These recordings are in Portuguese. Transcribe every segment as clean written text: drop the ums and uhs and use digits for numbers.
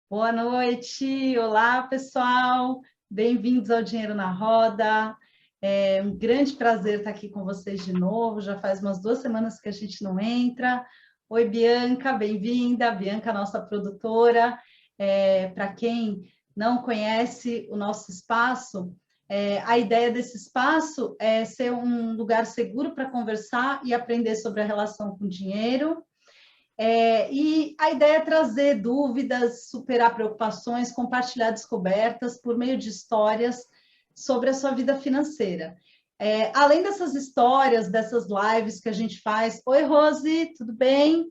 Boa noite, olá pessoal, bem-vindos ao Dinheiro na Roda. É um grande prazer estar aqui com vocês de novo. Já faz umas 2 semanas que a gente não entra. Oi, Bianca, bem-vinda. Bianca, nossa produtora. Para quem não conhece o nosso espaço, a ideia desse espaço é ser um lugar seguro para conversar e aprender sobre a relação com o dinheiro. E a ideia é trazer dúvidas, superar preocupações, compartilhar descobertas por meio de histórias sobre a sua vida financeira. Além dessas histórias, dessas lives que a gente faz. Oi, Rose, tudo bem?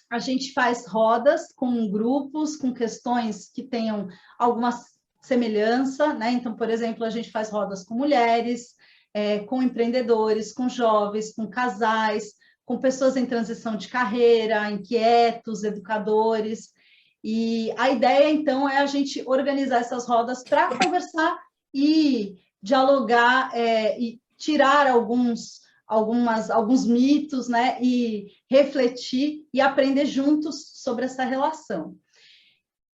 A gente faz rodas com grupos, com questões que tenham alguma semelhança, né? Então, por exemplo, a gente faz rodas com mulheres, com empreendedores, com jovens, com casais, com pessoas em transição de carreira, inquietos, educadores. E a ideia, então, é a gente organizar essas rodas para conversar e dialogar e tirar alguns mitos, né? E refletir e aprender juntos sobre essa relação.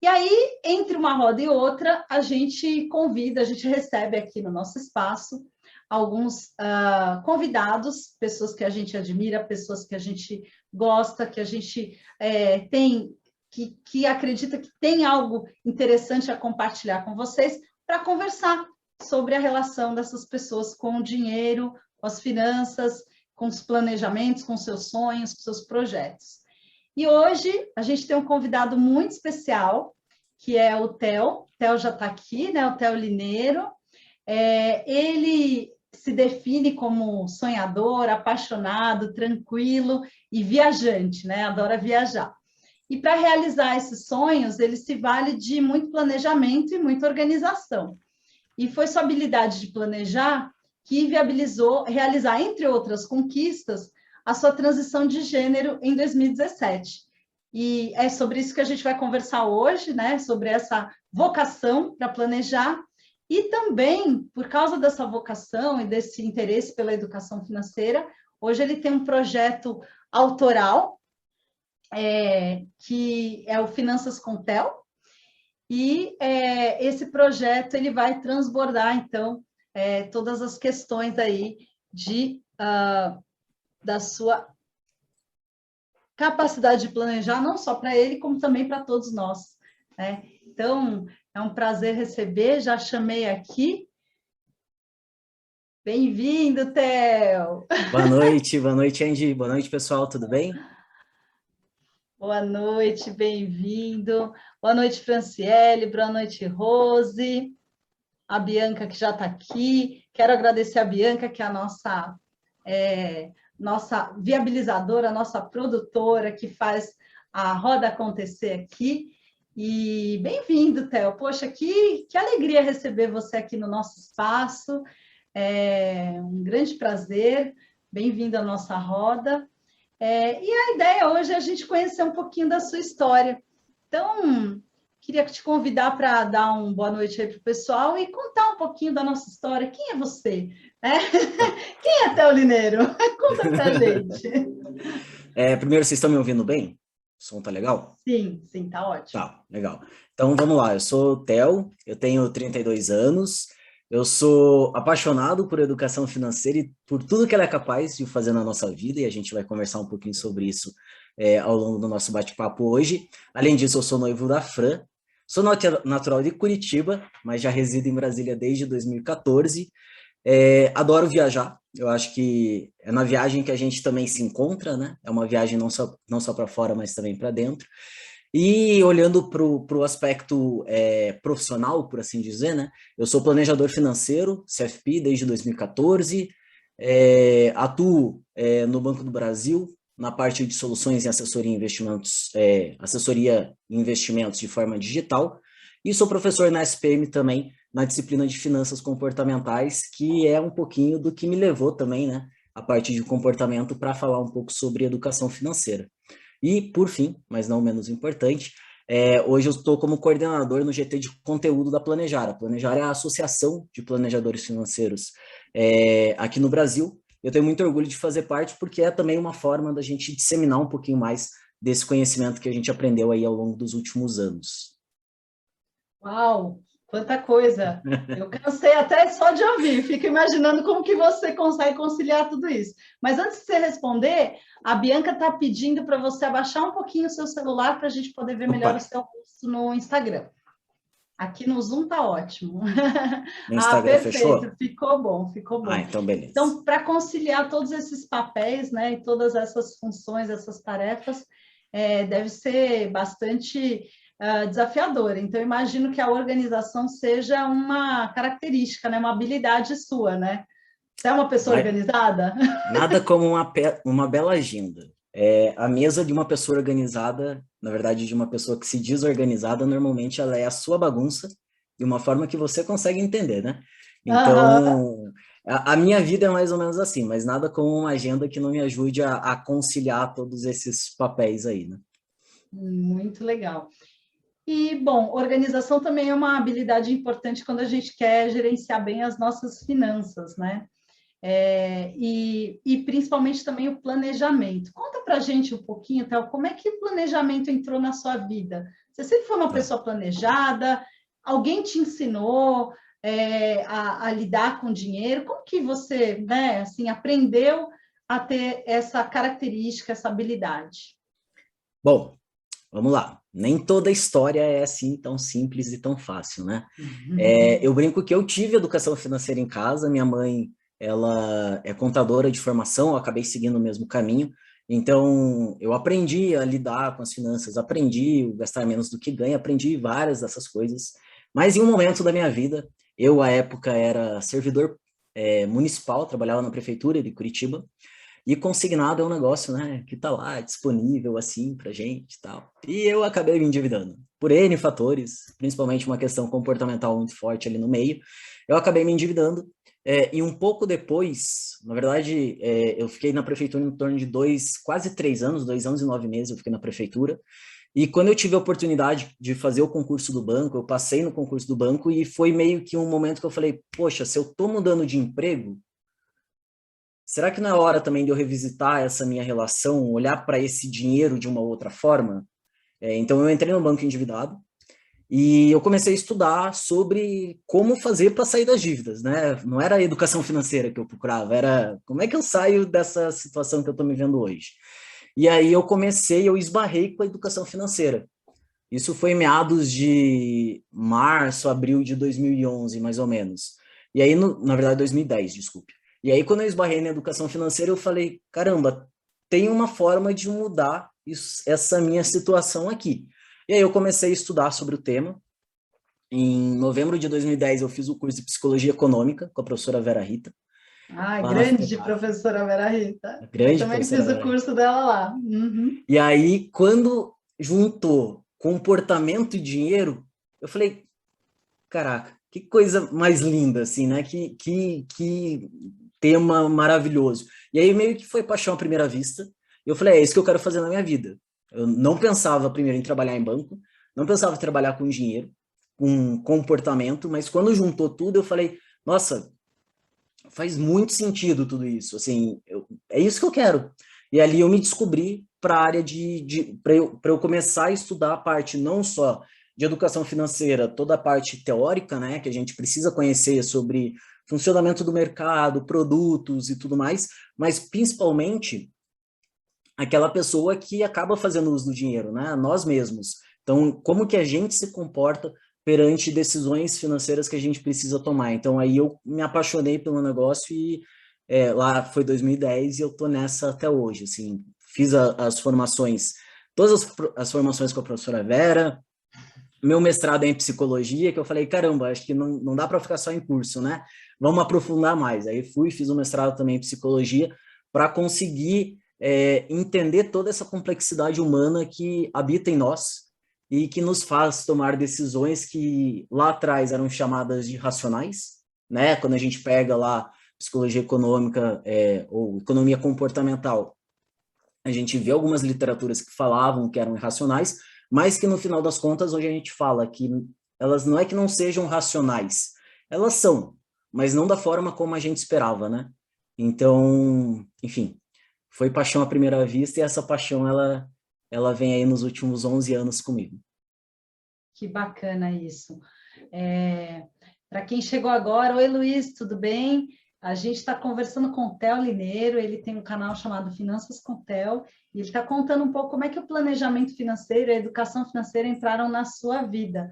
E aí, entre uma roda e outra, a gente convida, a gente recebe aqui no nosso espaço alguns convidados, pessoas que a gente admira, pessoas que a gente gosta, que a gente tem, que acredita que tem algo interessante a compartilhar com vocês, para conversar sobre a relação dessas pessoas com o dinheiro, com as finanças, com os planejamentos, com seus sonhos, com seus projetos. E hoje a gente tem um convidado muito especial, que é o Theo. O Theo já está aqui, né? O Theo Lineiro. Ele se define como sonhador, apaixonado, tranquilo e viajante, né? Adora viajar. E para realizar esses sonhos, ele se vale de muito planejamento e muita organização. E foi sua habilidade de planejar que viabilizou realizar, entre outras conquistas, a sua transição de gênero em 2017. E é sobre isso que a gente vai conversar hoje, né? Sobre essa vocação para planejar. E também, por causa dessa vocação e desse interesse pela educação financeira, hoje ele tem um projeto autoral, que é o Finanças com Theo, e esse projeto ele vai transbordar, então, todas as questões aí da sua capacidade de planejar, não só para ele, como também para todos nós, né? Então, é um prazer receber, já chamei aqui. Bem-vindo, Theo! Boa noite, Andy. Boa noite, pessoal, tudo bem? Boa noite, bem-vindo. Boa noite, Franciele. Boa noite, Rose. A Bianca, que já está aqui. Quero agradecer a Bianca, que é a nossa viabilizadora, nossa produtora, que faz a roda acontecer aqui. E bem-vindo, Theo. Poxa, que alegria receber você aqui no nosso espaço. É um grande prazer. Bem-vindo à nossa roda. E a ideia hoje é a gente conhecer um pouquinho da sua história. Então, queria te convidar para dar uma boa noite aí para o pessoal e contar um pouquinho da nossa história. Quem é você? Né? Tá. Quem é Theo Lineiro? Conta para a gente. Primeiro, vocês estão me ouvindo bem? O som tá legal? Sim, sim, tá ótimo. Tá, legal. Então, vamos lá. Eu sou o Theo, eu tenho 32 anos, eu sou apaixonado por educação financeira e por tudo que ela é capaz de fazer na nossa vida, e a gente vai conversar um pouquinho sobre isso ao longo do nosso bate-papo hoje. Além disso, eu sou noivo da Fran, sou natural de Curitiba, mas já resido em Brasília desde 2014. Adoro viajar, eu acho que é na viagem que a gente também se encontra, né? É uma viagem não só para fora, mas também para dentro. E olhando para o aspecto profissional, por assim dizer, né? Eu sou planejador financeiro, CFP, desde 2014, atuo no Banco do Brasil, na parte de soluções em assessoria e investimentos, assessoria e investimentos de forma digital, e sou professor na SPM também, na disciplina de finanças comportamentais, que é um pouquinho do que me levou também, né, a parte de comportamento para falar um pouco sobre educação financeira. E, por fim, mas não menos importante, hoje eu estou como coordenador no GT de conteúdo da Planejara. A Planejara é a Associação de Planejadores Financeiros aqui no Brasil. Eu tenho muito orgulho de fazer parte, porque é também uma forma da gente disseminar um pouquinho mais desse conhecimento que a gente aprendeu aí ao longo dos últimos anos. Uau, quanta coisa! Eu cansei até só de ouvir, fico imaginando como que você consegue conciliar tudo isso. Mas antes de você responder, a Bianca está pedindo para você abaixar um pouquinho o seu celular para a gente poder ver melhor o Opa, seu rosto no Instagram. Aqui no Zoom tá ótimo. no Ah, Instagram perfeito, fechou? ficou bom, ficou Ah, bom. então beleza. Então, para conciliar todos esses papéis, né, e todas essas funções, essas tarefas, deve ser bastante desafiador. Então, imagino que a organização seja uma característica, né, uma habilidade sua, né? Você é uma pessoa Mas organizada? nada como uma bela agenda. A mesa de uma pessoa organizada, na verdade, de uma pessoa que se diz organizada, normalmente ela é a sua bagunça, de uma forma que você consegue entender, né? Aham. Então, a minha vida é mais ou menos assim, mas nada como uma agenda que não me ajude a conciliar todos esses papéis aí, né? Muito legal. E, bom, organização também é uma habilidade importante quando a gente quer gerenciar bem as nossas finanças, né? E principalmente também o planejamento. Conta para a gente um pouquinho, Théo, como é que o planejamento entrou na sua vida? Você sempre foi uma Tá. pessoa planejada? Alguém te ensinou a lidar com dinheiro? Como que você, né, assim, aprendeu a ter essa característica, essa habilidade? Bom, vamos lá. Nem toda história é assim tão simples e tão fácil, né? Eu brinco que eu tive educação financeira em casa, minha mãe, ela é contadora de formação, eu acabei seguindo o mesmo caminho, então eu aprendi a lidar com as finanças, aprendi a gastar menos do que ganho, aprendi várias dessas coisas, mas em um momento da minha vida, eu, à época, era servidor, municipal, trabalhava na prefeitura de Curitiba, e consignado é um negócio, né, que tá lá disponível assim pra gente e tal. E eu acabei me endividando por N fatores, principalmente uma questão comportamental muito forte ali no meio. Eu acabei me endividando e um pouco depois, na verdade, eu fiquei na prefeitura em torno de quase 3 anos, 2 anos e 9 meses eu fiquei na prefeitura. E quando eu tive a oportunidade de fazer o concurso do banco, eu passei no concurso do banco e foi meio que um momento que eu falei, poxa, se eu tô mudando de emprego, será que não é hora também de eu revisitar essa minha relação, olhar para esse dinheiro de uma outra forma? Então, eu entrei no banco endividado e eu comecei a estudar sobre como fazer para sair das dívidas, né? Não era a educação financeira que eu procurava, era como é que eu saio dessa situação que eu estou me vendo hoje. E aí eu esbarrei com a educação financeira. Isso foi em meados de março, abril de 2011, mais ou menos. E aí, na verdade, 2010, desculpe. E aí, quando eu esbarrei na educação financeira, eu falei, caramba, tem uma forma de mudar essa minha situação aqui. E aí eu comecei a estudar sobre o tema. Em novembro de 2010, eu fiz o curso de Psicologia Econômica com a professora Vera Rita, Ah, lá na grande FEPAR, professora Vera Rita. a Eu grande também professora fiz o Vera Rita. curso dela lá. Uhum. E aí, quando juntou comportamento e dinheiro, eu falei, caraca, que coisa mais linda, assim, né? Que tema maravilhoso. E aí meio que foi paixão à primeira vista. E eu falei, é isso que eu quero fazer na minha vida. Eu não pensava primeiro em trabalhar em banco, não pensava em trabalhar com dinheiro, com comportamento, mas quando juntou tudo, eu falei, nossa, faz muito sentido tudo isso. Assim, é isso que eu quero. E ali eu me descobri para a área para eu começar a estudar a parte não só de educação financeira, toda a parte teórica, né, que a gente precisa conhecer sobre funcionamento do mercado, produtos e tudo mais, mas principalmente aquela pessoa que acaba fazendo uso do dinheiro, né, nós mesmos. Então, como que a gente se comporta perante decisões financeiras que a gente precisa tomar. Então, aí eu me apaixonei pelo negócio e lá foi 2010 e eu tô nessa até hoje, assim, fiz as formações, todas as formações com a professora Vera, meu mestrado é em psicologia, que eu falei, caramba, acho que não dá para ficar só em curso, né? Vamos aprofundar mais. Aí fiz um mestrado também em psicologia para conseguir entender toda essa complexidade humana que habita em nós e que nos faz tomar decisões que lá atrás eram chamadas de racionais, né? Quando a gente pega lá psicologia econômica ou economia comportamental, a gente vê algumas literaturas que falavam que eram irracionais, mas que no final das contas hoje a gente fala que elas não é que não sejam racionais, elas são, mas não da forma como a gente esperava, né? Então, enfim, foi paixão à primeira vista e essa paixão ela ela vem aí nos últimos 11 anos comigo. Que bacana isso. Para quem chegou agora, oi Luiz, tudo bem? A gente está conversando com o Theo Lineiro, ele tem um canal chamado Finanças com Theo, e ele está contando um pouco como é que o planejamento financeiro e a educação financeira entraram na sua vida.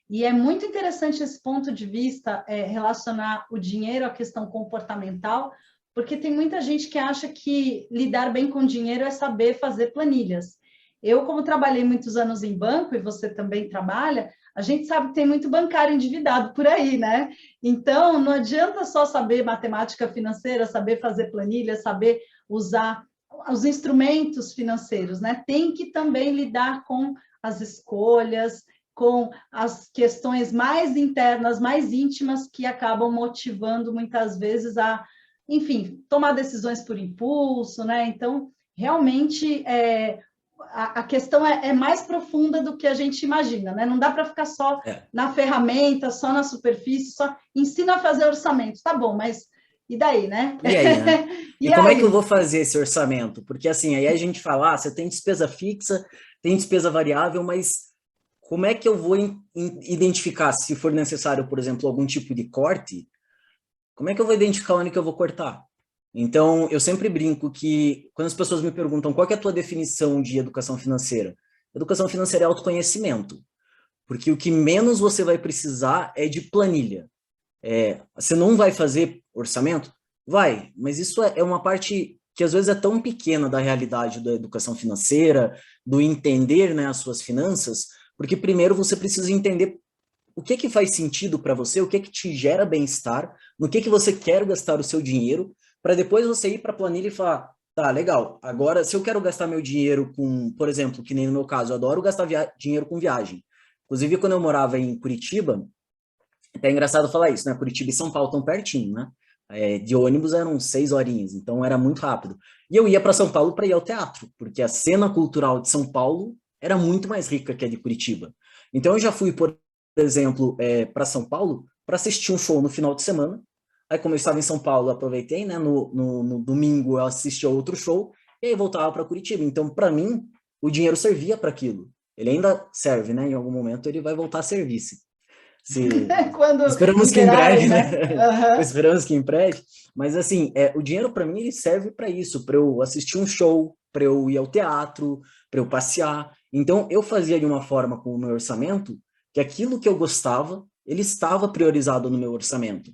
E é muito interessante esse ponto de vista, relacionar o dinheiro à questão comportamental, porque tem muita gente que acha que lidar bem com dinheiro é saber fazer planilhas. Eu, como trabalhei muitos anos em banco, e você também trabalha, a gente sabe que tem muito bancário endividado por aí, né? Então, não adianta só saber matemática financeira, saber fazer planilha, saber usar os instrumentos financeiros, né? Tem que também lidar com as escolhas, com as questões mais internas, mais íntimas, que acabam motivando muitas vezes a, enfim, tomar decisões por impulso, né? Então, realmente, a questão é mais profunda do que a gente imagina, né? Não dá para ficar só na ferramenta, só na superfície, só ensina a fazer orçamento, tá bom, mas e daí, né? E aí, né? E Como é aí? que eu vou fazer esse orçamento? Porque assim, aí a gente fala, você tem despesa fixa, tem despesa variável, mas como é que eu vou identificar, se for necessário, por exemplo, algum tipo de corte, como é que eu vou identificar onde que eu vou cortar? Então, eu sempre brinco que, quando as pessoas me perguntam qual que é a tua definição de educação financeira é autoconhecimento, porque o que menos você vai precisar é de planilha. Você não vai fazer orçamento? Vai, mas isso é uma parte que às vezes é tão pequena da realidade da educação financeira, do entender, né, as suas finanças, porque primeiro você precisa entender o que faz sentido para você, o que te gera bem-estar, no que você quer gastar o seu dinheiro, para depois você ir para a planilha e falar, tá, legal, agora se eu quero gastar meu dinheiro com, por exemplo, que nem no meu caso, eu adoro gastar dinheiro com viagem. Inclusive, quando eu morava em Curitiba, até é engraçado falar isso, né? Curitiba e São Paulo estão pertinho, né? De ônibus eram 6 horinhas, então era muito rápido. E eu ia para São Paulo para ir ao teatro, porque a cena cultural de São Paulo era muito mais rica que a de Curitiba. Então eu já fui, por exemplo, para São Paulo para assistir um show no final de semana. Aí, como eu estava em São Paulo, eu aproveitei, né? No domingo eu assisti a outro show e aí voltava para Curitiba. Então, para mim, o dinheiro servia para aquilo. Ele ainda serve, né? Em algum momento ele vai voltar a servir. Se... Quando Esperamos que em liberarem, breve, né? né? Uhum. Esperamos que em breve. Mas, assim, o dinheiro para mim ele serve para isso, para eu assistir um show, para eu ir ao teatro, para eu passear. Então, eu fazia de uma forma com o meu orçamento que aquilo que eu gostava, ele estava priorizado no meu orçamento.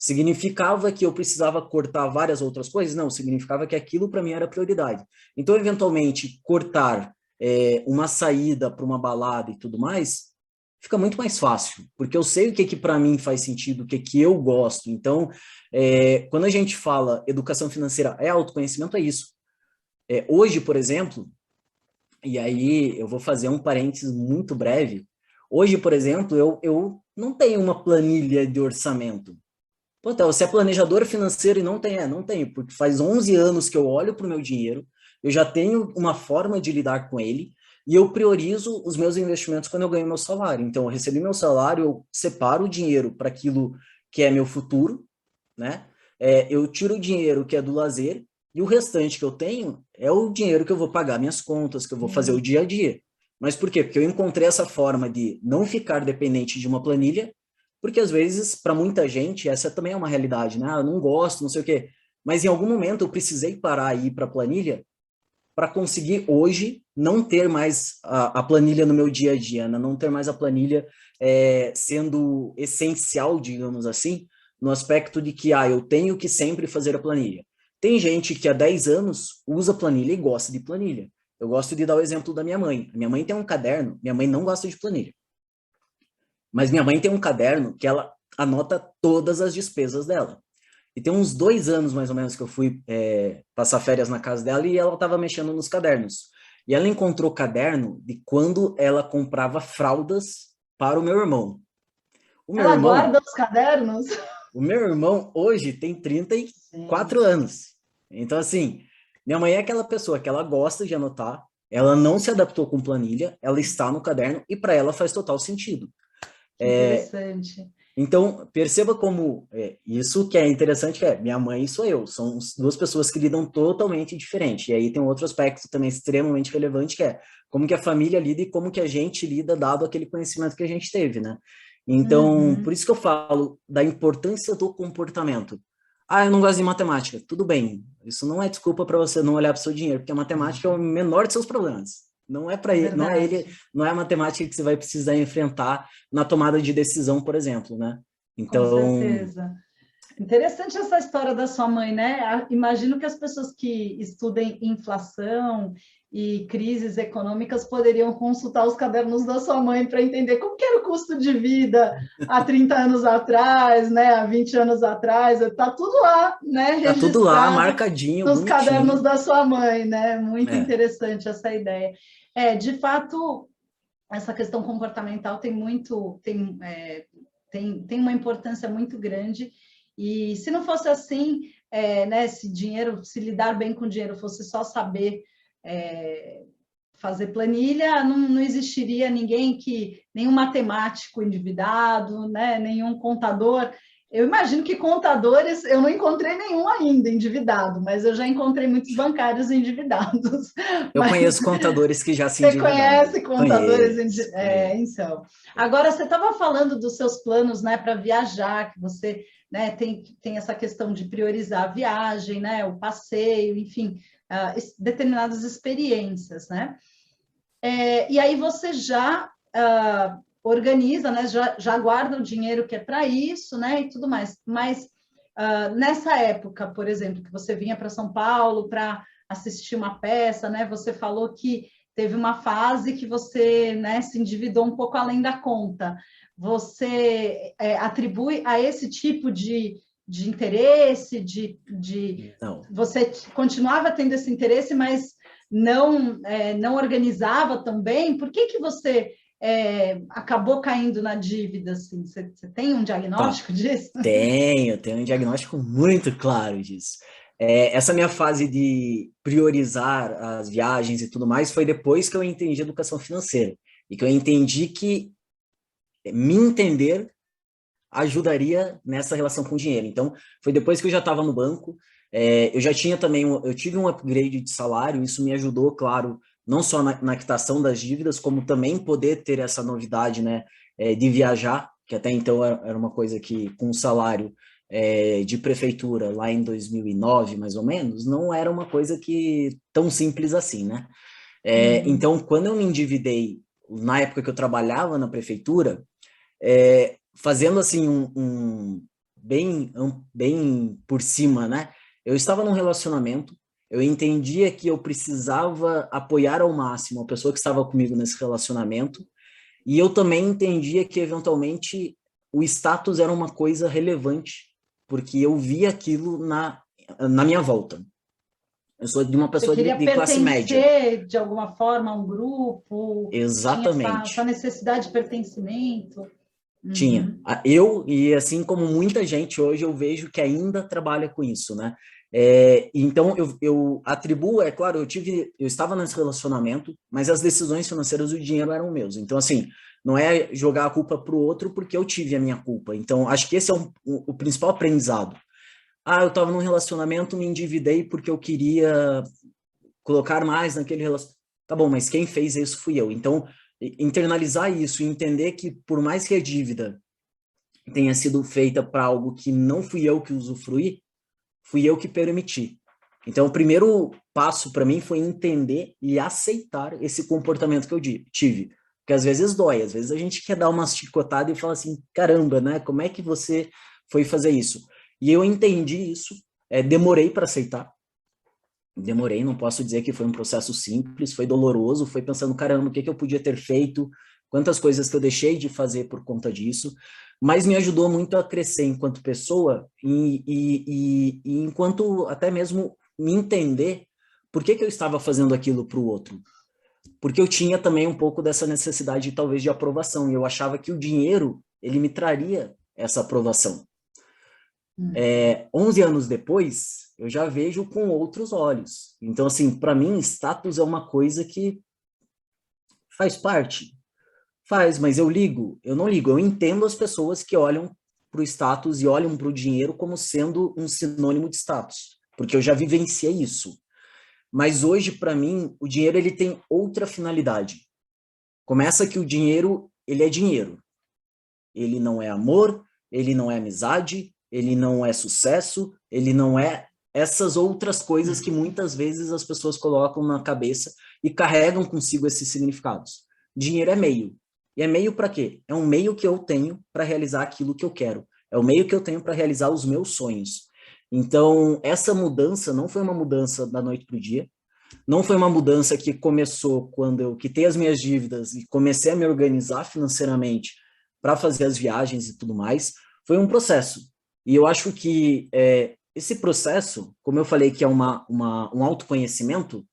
Significava que eu precisava cortar várias outras coisas? Não, significava que aquilo para mim era prioridade. Então, eventualmente, cortar uma saída para uma balada e tudo mais fica muito mais fácil, porque eu sei o que para mim faz sentido, o que eu gosto. Então, quando a gente fala educação financeira é autoconhecimento, é isso. Hoje, por exemplo, e aí eu vou fazer um parênteses muito breve, hoje, por exemplo, eu não tenho uma planilha de orçamento. Pô, tá, você é planejador financeiro e não tem? Não tenho, porque faz 11 anos que eu olho para o meu dinheiro, eu já tenho uma forma de lidar com ele, e eu priorizo os meus investimentos quando eu ganho meu salário. Então, eu recebi meu salário, eu separo o dinheiro para aquilo que é meu futuro, né? Eu tiro o dinheiro que é do lazer, e o restante que eu tenho é o dinheiro que eu vou pagar minhas contas, que eu vou fazer o dia a dia. Mas por quê? Porque eu encontrei essa forma de não ficar dependente de uma planilha, porque às vezes, para muita gente, essa também é uma realidade, né? Eu não gosto, não sei o quê. Mas em algum momento eu precisei parar e ir para a planilha para conseguir hoje não ter mais a planilha no meu dia a dia, né? Não ter mais a planilha sendo essencial, digamos assim, no aspecto de que eu tenho que sempre fazer a planilha. Tem gente que há 10 anos usa planilha e gosta de planilha. Eu gosto de dar o exemplo da minha mãe. A minha mãe tem um caderno, minha mãe não gosta de planilha. Mas minha mãe tem um caderno que ela anota todas as despesas dela. E tem uns 2 anos, mais ou menos, que eu fui passar férias na casa dela e ela estava mexendo nos cadernos. E ela encontrou caderno de quando ela comprava fraldas para o meu irmão. Ela guarda os cadernos? O meu irmão hoje tem 34 anos. Então, assim, minha mãe é aquela pessoa que ela gosta de anotar, ela não se adaptou com planilha, ela está no caderno e para ela faz total sentido. Que interessante. Então, perceba como isso que é interessante, que é minha mãe e sou eu, são duas pessoas que lidam totalmente diferente. E aí tem um outro aspecto também extremamente relevante, que é como que a família lida e como que a gente lida, dado aquele conhecimento que a gente teve, né? Então, por isso que eu falo da importância do comportamento. Ah, eu não gosto de matemática. Tudo bem, isso não é desculpa para você não olhar para o seu dinheiro, porque a matemática é o menor de seus problemas. Não é para ele, Verdade. não é a matemática que você vai precisar enfrentar na tomada de decisão, por exemplo, né? Com Então, certeza. Interessante essa história da sua mãe, né? Imagino que as pessoas que estudem inflação e crises econômicas poderiam consultar os cadernos da sua mãe para entender como que era o custo de vida há 30 anos atrás, né? Há 20 anos atrás. Está tudo lá, né? tá tudo lá, Registrado marcadinho, nos cadernos bonitinho. da sua mãe, né? Muito É, interessante essa ideia. De fato, essa questão comportamental tem uma importância muito grande. E se não fosse assim, né, se lidar bem com dinheiro fosse só saber fazer planilha, não existiria nenhum matemático endividado, né, nenhum contador. Eu imagino que contadores, eu não encontrei nenhum ainda endividado, mas eu já encontrei muitos bancários endividados. eu Mas conheço contadores que já se você endividaram. conhece contadores? Conheço. Então. Agora, você estava falando dos seus planos, né, para viajar, que você, né, tem essa questão de priorizar a viagem, né, o passeio, enfim, determinadas experiências, né? E aí você já organiza, né, já guarda o dinheiro que é para isso, né, e tudo mais. Mas nessa época, por exemplo, que você vinha para São Paulo para assistir uma peça, né, você falou que teve uma fase que você, né, se endividou um pouco além da conta. Você atribui a esse tipo de interesse, Não. você continuava tendo esse interesse, mas não organizava tão bem? Por que você acabou caindo na dívida? Assim? Você tem um Tá. diagnóstico disso? Tenho um diagnóstico muito claro disso. Essa minha fase de priorizar as viagens e tudo mais foi depois que eu entendi educação financeira e que eu entendi que me entender ajudaria nessa relação com o dinheiro. Então, foi depois que eu já estava no banco, eu já tinha também, eu tive um upgrade de salário, isso me ajudou, claro, não só na quitação das dívidas, como também poder ter essa novidade, né, de viajar, que até então era uma coisa que, com o salário de prefeitura, lá em 2009, mais ou menos, não era uma coisa que tão simples assim, né? Uhum. Então, quando eu me endividei, na época que eu trabalhava na prefeitura, fazendo assim bem por cima, né? Eu estava num relacionamento, eu entendia que eu precisava apoiar ao máximo a pessoa que estava comigo nesse relacionamento, e eu também entendia que eventualmente o status era uma coisa relevante, porque eu via aquilo na minha volta. Eu sou de uma Você pessoa queria de classe média. pertencer de alguma forma a um grupo? Tinha essa Exatamente. necessidade de pertencimento? Tinha. Uhum. Eu, e assim como muita gente hoje, eu vejo que ainda trabalha com isso, né? Então, eu atribuo, é claro, eu estava nesse relacionamento, mas as decisões financeiras, o dinheiro eram meus. Então, assim, não é jogar a culpa para o outro porque eu tive a minha culpa. Então, acho que esse é o principal aprendizado. Ah, eu estava num relacionamento, me endividei porque eu queria colocar mais naquele relacionamento. Tá bom, mas quem fez isso fui eu. Então, internalizar isso e entender que por mais que a dívida tenha sido feita para algo que não fui eu que usufruí, fui eu que permiti. Então, o primeiro passo para mim foi entender e aceitar esse comportamento que eu tive. Porque às vezes dói, às vezes a gente quer dar uma chicotada e fala assim, caramba, né? Como é que você foi fazer isso? E eu entendi isso, demorei para aceitar, demorei, não posso dizer que foi um processo simples, foi doloroso, foi pensando, caramba, o que eu podia ter feito, quantas coisas que eu deixei de fazer por conta disso, mas me ajudou muito a crescer enquanto pessoa e enquanto até mesmo me entender por que eu estava fazendo aquilo para o outro. Porque eu tinha também um pouco dessa necessidade, talvez, de aprovação, e eu achava que o dinheiro, ele me traria essa aprovação. Uhum. 11 anos depois, eu já vejo com outros olhos. Então, assim, para mim, status é uma coisa que faz parte. Faz, mas eu ligo? Eu não ligo. Eu entendo as pessoas que olham para o status e olham para o dinheiro como sendo um sinônimo de status, porque eu já vivenciei isso. Mas hoje, para mim, o dinheiro ele tem outra finalidade. Começa que o dinheiro, ele é dinheiro. Ele não é amor, ele não é amizade, ele não é sucesso, ele não é essas outras coisas que muitas vezes as pessoas colocam na cabeça e carregam consigo esses significados. Dinheiro é meio. E é meio para quê? É um meio que eu tenho para realizar aquilo que eu quero. É o meio que eu tenho para realizar os meus sonhos. Então, essa mudança não foi uma mudança da noite para o dia, não foi uma mudança que começou quando eu quitei as minhas dívidas e comecei a me organizar financeiramente para fazer as viagens e tudo mais. Foi um processo. E eu acho que esse processo, como eu falei que é um autoconhecimento,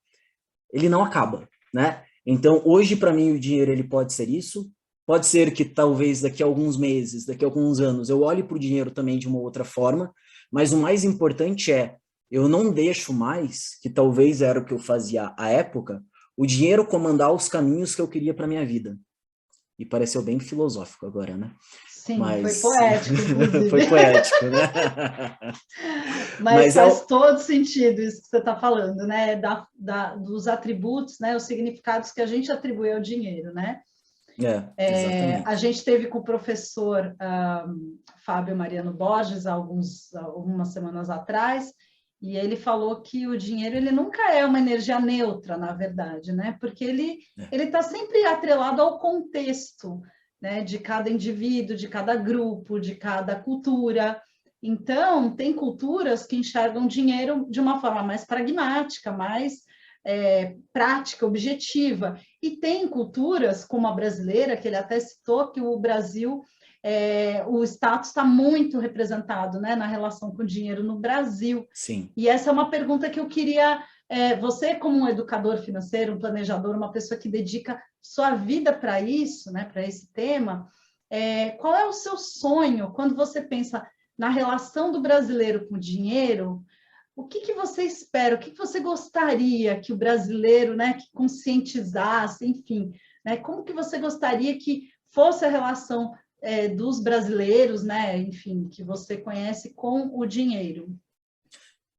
ele não acaba, né? Então, hoje, para mim, o dinheiro ele pode ser isso. Pode ser que talvez daqui a alguns meses, daqui a alguns anos, eu olhe para o dinheiro também de uma outra forma, mas o mais importante é, eu não deixo mais, que talvez era o que eu fazia à época, o dinheiro comandar os caminhos que eu queria para minha vida. E pareceu bem filosófico agora, né? Sim, foi Mas poético, inclusive. foi poético, né? Mas faz todo sentido isso que você está falando, né? Dos atributos, né? Os significados que a gente atribui ao dinheiro, né? Exatamente. A gente teve com o professor Fábio Mariano Borges algumas semanas atrás, e ele falou que o dinheiro ele nunca é uma energia neutra, na verdade, né? Porque ele está sempre atrelado ao contexto, né? De cada indivíduo, de cada grupo, de cada cultura. Então, tem culturas que enxergam dinheiro de uma forma mais pragmática, mais prática, objetiva. E tem culturas, como a brasileira, que ele até citou, que o Brasil, o status está muito representado, né, na relação com o dinheiro no Brasil. Sim. E essa é uma pergunta que eu queria... você, como um educador financeiro, um planejador, uma pessoa que dedica sua vida para isso, né, para esse tema, qual é o seu sonho quando você pensa na relação do brasileiro com o dinheiro? O que você espera? O que você gostaria que o brasileiro, né, que conscientizasse, enfim, né? Como que você gostaria que fosse a relação dos brasileiros, né, enfim, que você conhece com o dinheiro?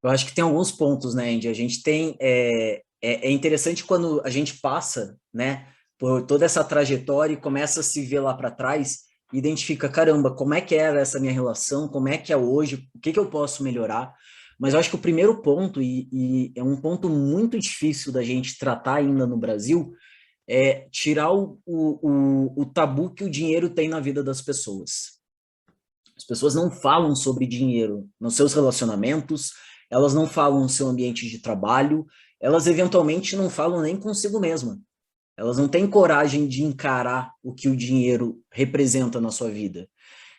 Eu acho que tem alguns pontos, né, Andy? A gente tem... É interessante quando a gente passa, né, por toda essa trajetória e começa a se ver lá para trás, e identifica, caramba, como é que era essa minha relação, como é que é hoje, o que eu posso melhorar. Mas eu acho que o primeiro ponto, e é um ponto muito difícil da gente tratar ainda no Brasil, é tirar o tabu que o dinheiro tem na vida das pessoas. As pessoas não falam sobre dinheiro nos seus relacionamentos, elas não falam no seu ambiente de trabalho, elas eventualmente não falam nem consigo mesma. Elas não têm coragem de encarar o que o dinheiro representa na sua vida.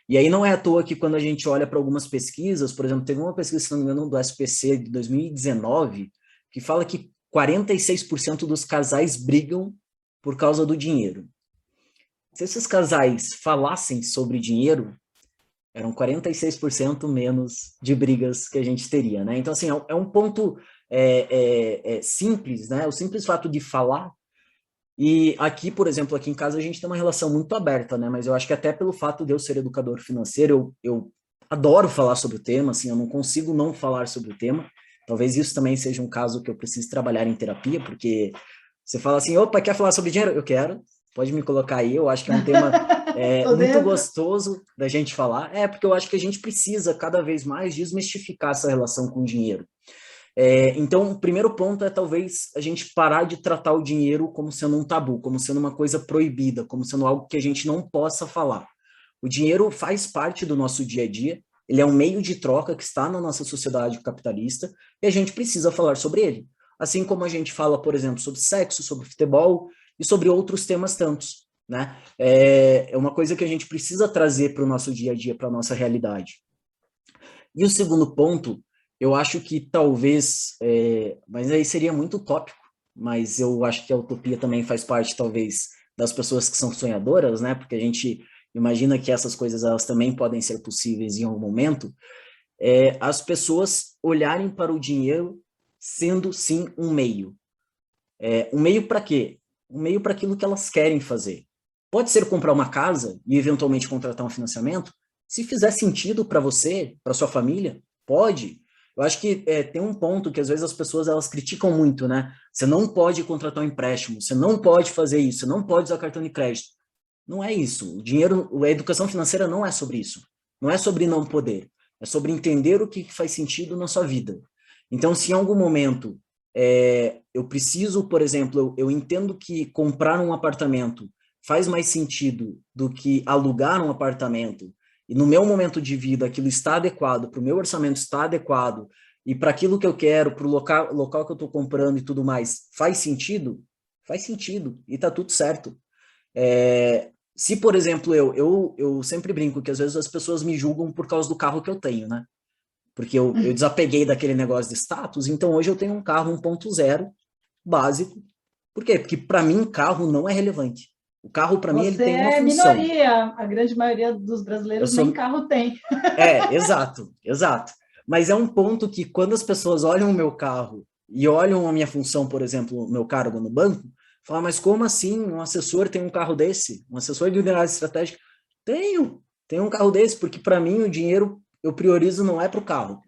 E aí não é à toa que quando a gente olha para algumas pesquisas, por exemplo, teve uma pesquisa, se não me engano, do SPC de 2019, que fala que 46% dos casais brigam por causa do dinheiro. Se esses casais falassem sobre dinheiro, eram 46% menos de brigas que a gente teria, né? Então, assim, é um ponto simples, né? O simples fato de falar. E aqui, por exemplo, aqui em casa a gente tem uma relação muito aberta, né? Mas eu acho que até pelo fato de eu ser educador financeiro, eu adoro falar sobre o tema, assim, eu não consigo não falar sobre o tema. Talvez isso também seja um caso que eu precise trabalhar em terapia, porque você fala assim, opa, quer falar sobre dinheiro? Eu quero, pode me colocar aí, eu acho que é um tema muito gostoso da gente falar. Porque eu acho que a gente precisa cada vez mais desmistificar essa relação com o dinheiro. Então, o primeiro ponto é talvez a gente parar de tratar o dinheiro como sendo um tabu, como sendo uma coisa proibida, como sendo algo que a gente não possa falar. O dinheiro faz parte do nosso dia a dia, ele é um meio de troca que está na nossa sociedade capitalista e a gente precisa falar sobre ele. Assim como a gente fala, por exemplo, sobre sexo, sobre futebol e sobre outros temas tantos, né? É uma coisa que a gente precisa trazer para o nosso dia a dia, para a nossa realidade. E o segundo ponto, eu acho que talvez, mas aí seria muito utópico, mas eu acho que a utopia também faz parte, talvez, das pessoas que são sonhadoras, né? Porque a gente imagina que essas coisas elas também podem ser possíveis em algum momento. As pessoas olharem para o dinheiro sendo, sim, um meio. Um meio para quê? Um meio para aquilo que elas querem fazer. Pode ser comprar uma casa e, eventualmente, contratar um financiamento? Se fizer sentido para você, para sua família, pode. Eu acho que tem um ponto que às vezes as pessoas elas criticam muito, né? Você não pode contratar um empréstimo, você não pode fazer isso, você não pode usar cartão de crédito. Não é isso. O dinheiro, a educação financeira não é sobre isso. Não é sobre não poder. É sobre entender o que faz sentido na sua vida. Então, se em algum momento eu preciso, por exemplo, eu entendo que comprar um apartamento faz mais sentido do que alugar um apartamento, e no meu momento de vida aquilo está adequado, para o meu orçamento está adequado, e para aquilo que eu quero, para o local que eu estou comprando e tudo mais, faz sentido, e está tudo certo. Se, por exemplo, eu sempre brinco que às vezes as pessoas me julgam por causa do carro que eu tenho, né? Porque eu desapeguei daquele negócio de status, então hoje eu tenho um carro 1.0 básico. Por quê? Porque para mim carro não é relevante. O carro para mim ele Você tem uma é função. minoria, a grande maioria dos Eu brasileiros nem sou carro tem. exato, exato. Mas é um ponto que quando as pessoas olham o meu carro e olham a minha função, por exemplo, o meu cargo no banco, falam, mas como assim um assessor tem um carro desse? Um assessor de liderança estratégica? Tenho um carro desse, porque para mim o dinheiro eu priorizo não é para o carro,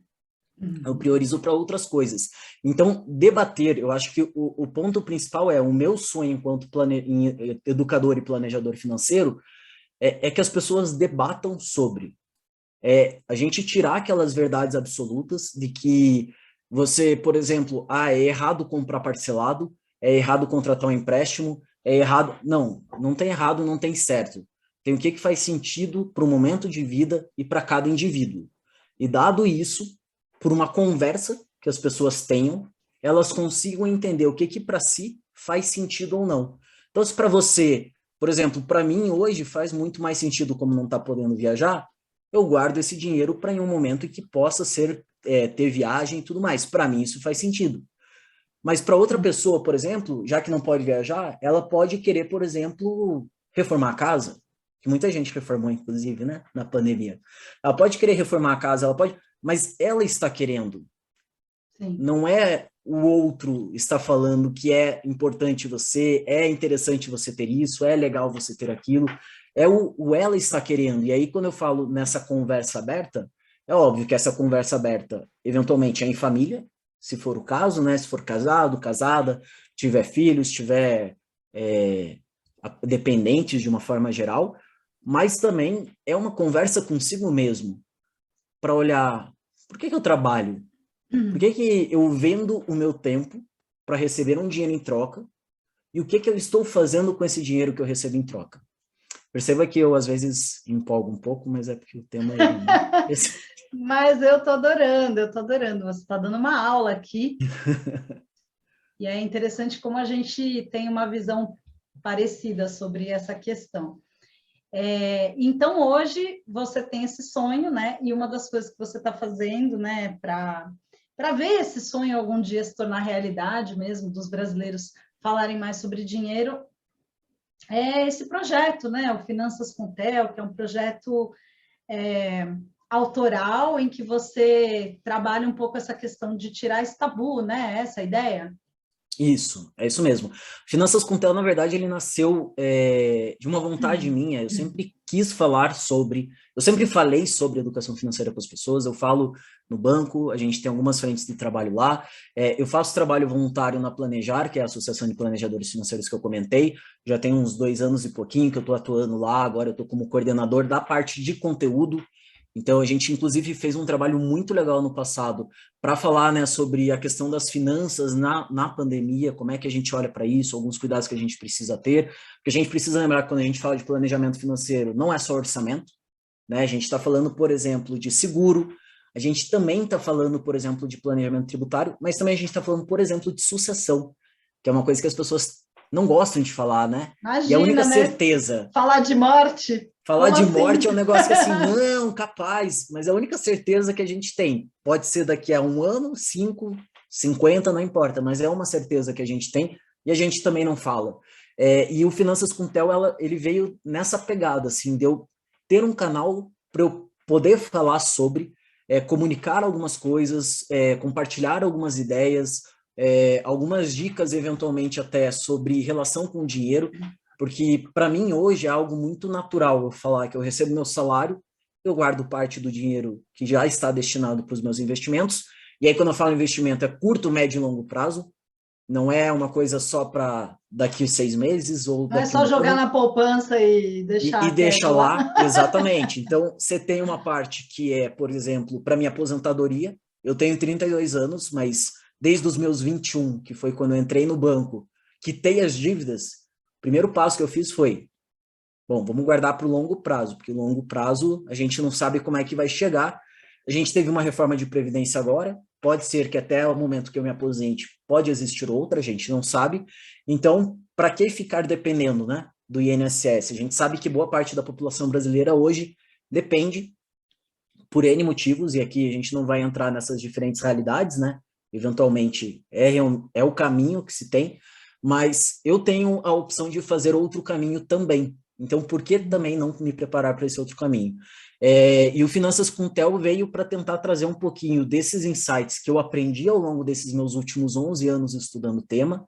eu priorizo para outras coisas. Então, debater, eu acho que o ponto principal é o meu sonho enquanto educador e planejador financeiro é que as pessoas debatam sobre. A gente tirar aquelas verdades absolutas de que você, por exemplo, é errado comprar parcelado, é errado contratar um empréstimo, é errado. Não, não tem errado, não tem certo. Tem o que faz sentido para o momento de vida e para cada indivíduo. E dado isso, por uma conversa que as pessoas tenham, elas consigam entender o que para si faz sentido ou não. Então, se para você, por exemplo, para mim hoje faz muito mais sentido, como não está podendo viajar, eu guardo esse dinheiro para em um momento que possa ser ter viagem e tudo mais. Para mim isso faz sentido. Mas para outra pessoa, por exemplo, já que não pode viajar, ela pode querer, por exemplo, reformar a casa, que muita gente reformou, inclusive, né, na pandemia. Ela pode querer reformar a casa, ela pode, mas ela está querendo. Sim. Não é o outro está falando que é importante você, é interessante você ter isso, é legal você ter aquilo, é o ela está querendo. E aí, quando eu falo nessa conversa aberta, é óbvio que essa conversa aberta, eventualmente, é em família, se for o caso, né? Se for casado, casada, tiver filhos, tiver dependentes de uma forma geral, mas também é uma conversa consigo mesmo, para olhar, por que eu trabalho? Por que eu vendo o meu tempo para receber um dinheiro em troca? E o que eu estou fazendo com esse dinheiro que eu recebo em troca? Perceba que eu, às vezes, empolgo um pouco, mas é porque o tema é muito... Mas eu estou adorando, Você está dando uma aula aqui. E é interessante como a gente tem uma visão parecida sobre essa questão. Então, hoje, você tem esse sonho, né? E uma das coisas que você está fazendo, né, para ver esse sonho algum dia se tornar realidade mesmo, dos brasileiros falarem mais sobre dinheiro, é esse projeto, né? O Finanças com Theo, que é um projeto autoral em que você trabalha um pouco essa questão de tirar esse tabu, né? Essa ideia. Isso, é isso mesmo. Finanças com Theo, na verdade, ele nasceu de uma vontade minha. Eu sempre quis falar sobre, eu sempre falei sobre educação financeira com as pessoas. Eu falo no banco, a gente tem algumas frentes de trabalho lá. Eu faço trabalho voluntário na Planejar, que é a Associação de Planejadores Financeiros que eu comentei. Já tem uns 2 anos e pouquinho que eu estou atuando lá. Agora eu estou como coordenador da parte de conteúdo. Então, a gente, inclusive, fez um trabalho muito legal no passado para falar, né, sobre a questão das finanças na pandemia, como é que a gente olha para isso, alguns cuidados que a gente precisa ter, porque a gente precisa lembrar que quando a gente fala de planejamento financeiro, não é só orçamento, né? A gente está falando, por exemplo, de seguro, a gente também está falando, por exemplo, de planejamento tributário, mas também a gente está falando, por exemplo, de sucessão, que é uma coisa que as pessoas não gostam de falar, né? Imagina, E a única né? certeza... Falar de morte. Falar Como de assim? morte é um negócio que assim, não, capaz, mas é a única certeza que a gente tem. Pode ser daqui a 1 ano, 5, 50, não importa, mas é uma certeza que a gente tem e a gente também não fala. E o Finanças com Theo, ele veio nessa pegada, assim, de eu ter um canal para eu poder falar sobre, comunicar algumas coisas, compartilhar algumas ideias, algumas dicas, eventualmente até sobre relação com o dinheiro, porque para mim hoje é algo muito natural eu falar que eu recebo meu salário eu guardo parte do dinheiro que já está destinado para os meus investimentos. E aí, quando eu falo investimento, é curto, médio e longo prazo. Não é uma coisa só para daqui 6 meses ou Não é daqui só um jogar ano. na poupança e E deixar deixa quieto lá. lá, exatamente. Então, você tem uma parte que é, por exemplo, para minha aposentadoria. Eu tenho 32 anos, mas desde os meus 21, que foi quando eu entrei no banco, quitei as dívidas, o primeiro passo que eu fiz foi, bom, vamos guardar para o longo prazo, porque o longo prazo a gente não sabe como é que vai chegar. A gente teve uma reforma de previdência agora, pode ser que até o momento que eu me aposente pode existir outra, a gente não sabe. Então, para que ficar dependendo, né, do INSS? A gente sabe que boa parte da população brasileira hoje depende por N motivos, e aqui a gente não vai entrar nessas diferentes realidades, né? Eventualmente é o caminho que se tem, mas eu tenho a opção de fazer outro caminho também. Então, por que também não me preparar para esse outro caminho? E o Finanças com Theo veio para tentar trazer um pouquinho desses insights que eu aprendi ao longo desses meus últimos 11 anos estudando o tema,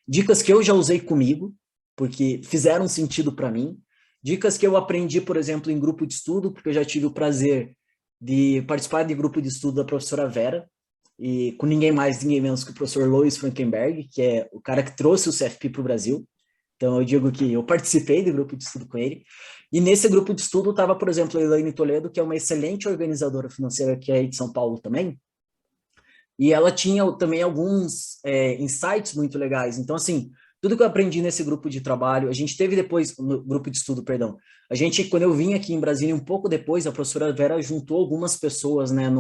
dicas que eu já usei comigo, porque fizeram sentido para mim, dicas que eu aprendi, por exemplo, em grupo de estudo, porque eu já tive o prazer de participar de grupo de estudo da professora Vera, e com ninguém mais, ninguém menos que o professor Lois Frankenberg, que é o cara que trouxe o CFP para o Brasil. Então, eu digo que eu participei do grupo de estudo com ele. E nesse grupo de estudo estava, por exemplo, a Elaine Toledo, que é uma excelente organizadora financeira que é aí de São Paulo também. E ela tinha também alguns insights muito legais. Então, assim, tudo que eu aprendi nesse grupo de trabalho, a gente teve depois, no grupo de estudo, perdão, a gente, quando eu vim aqui em Brasília, um pouco depois, a professora Vera juntou algumas pessoas, né,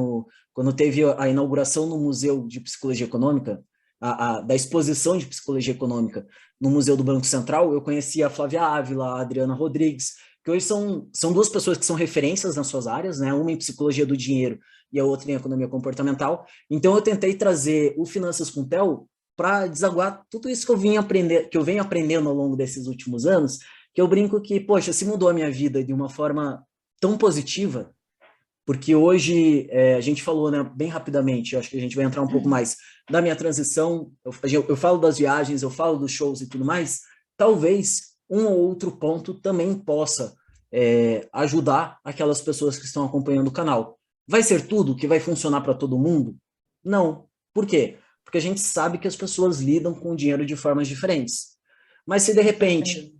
quando teve a inauguração no Museu de Psicologia Econômica, da exposição de Psicologia Econômica no Museu do Banco Central, eu conheci a Flávia Ávila, a Adriana Rodrigues, que hoje são duas pessoas que são referências nas suas áreas, né, uma em Psicologia do Dinheiro e a outra em Economia Comportamental. Então, eu tentei trazer o Finanças com Theo para desaguar tudo isso que eu venho aprendendo ao longo desses últimos anos, que eu brinco que, poxa, se mudou a minha vida de uma forma tão positiva, porque hoje a gente falou, né, bem rapidamente, acho que a gente vai entrar um pouco mais da minha transição, eu falo das viagens, eu falo dos shows e tudo mais, talvez um ou outro ponto também possa ajudar aquelas pessoas que estão acompanhando o canal. Vai ser tudo que vai funcionar para todo mundo? Não. Por quê? Porque a gente sabe que as pessoas lidam com o dinheiro de formas diferentes. Mas se de repente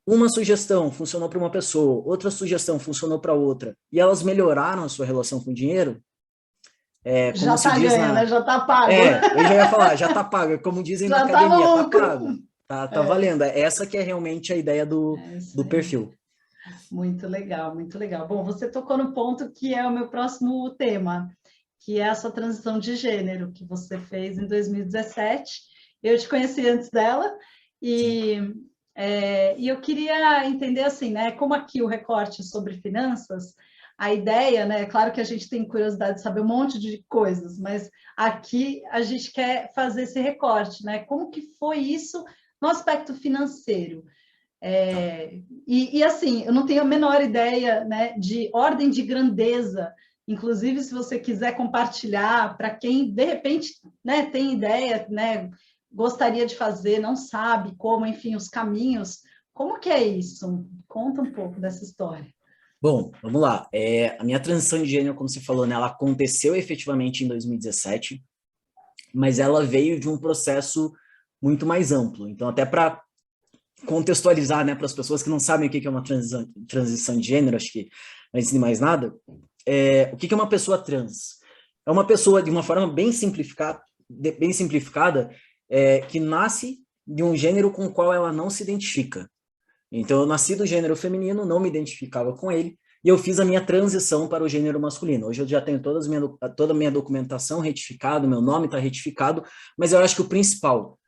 uma sugestão funcionou para uma pessoa, outra sugestão funcionou para outra, e elas melhoraram a sua relação com o dinheiro, como Já se está diz ganha, né? Já está pago. eu já ia falar, já está pago, como dizem na Já está no academia, está lucro. pago, tá valendo. Essa que é realmente a ideia Isso do aí. perfil. Muito legal, muito legal. Bom, você tocou no ponto que é o meu próximo tema, que é essa transição de gênero que você fez em 2017. Eu te conheci antes dela e eu queria entender assim, né? Como aqui o recorte sobre finanças, a ideia, né? Claro que a gente tem curiosidade de saber um monte de coisas, mas aqui a gente quer fazer esse recorte, né? Como que foi isso no aspecto financeiro? Assim, eu não tenho a menor ideia, né, de ordem de grandeza. Inclusive, se você quiser compartilhar para quem de repente, né, tem ideia, né, gostaria de fazer, não sabe como, enfim, os caminhos. Como que é isso? Conta um pouco dessa história. Bom, vamos lá. A minha transição de gênero, como você falou, né, ela aconteceu efetivamente em 2017, mas ela veio de um processo muito mais amplo. Então, até para contextualizar, né, para as pessoas que não sabem o que é uma transição de gênero, acho que antes de mais nada, o que é uma pessoa trans? É uma pessoa, de uma forma bem simplificada, que nasce de um gênero com o qual ela não se identifica. Então, eu nasci do gênero feminino, não me identificava com ele, e eu fiz a minha transição para o gênero masculino. Hoje eu já tenho toda a minha documentação retificada, meu nome está retificado, mas eu acho que o principal,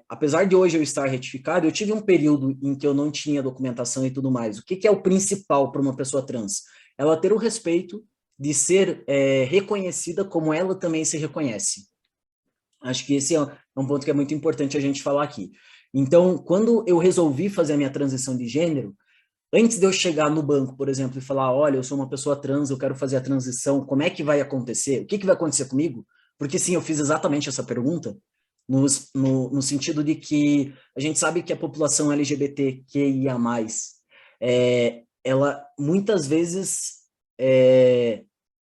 apesar de hoje eu estar retificado, eu tive um período em que eu não tinha documentação e tudo mais. O que é o principal para uma pessoa trans? Ela ter o respeito de ser reconhecida como ela também se reconhece. Acho que esse é um ponto que é muito importante a gente falar aqui. Então, quando eu resolvi fazer a minha transição de gênero, antes de eu chegar no banco, por exemplo, e falar, olha, eu sou uma pessoa trans, eu quero fazer a transição, como é que vai acontecer? O que vai acontecer comigo? Porque sim, eu fiz exatamente essa pergunta, no sentido de que a gente sabe que a população LGBTQIA+, ela muitas vezes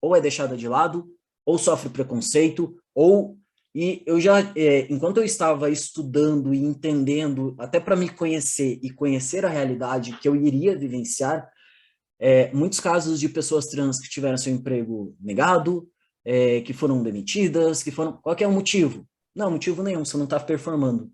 ou é deixada de lado, ou sofre preconceito, e eu já, enquanto eu estava estudando e entendendo, até para me conhecer e conhecer a realidade que eu iria vivenciar, muitos casos de pessoas trans que tiveram seu emprego negado, que foram demitidas, qual que é o motivo? Não, motivo nenhum, você não está performando.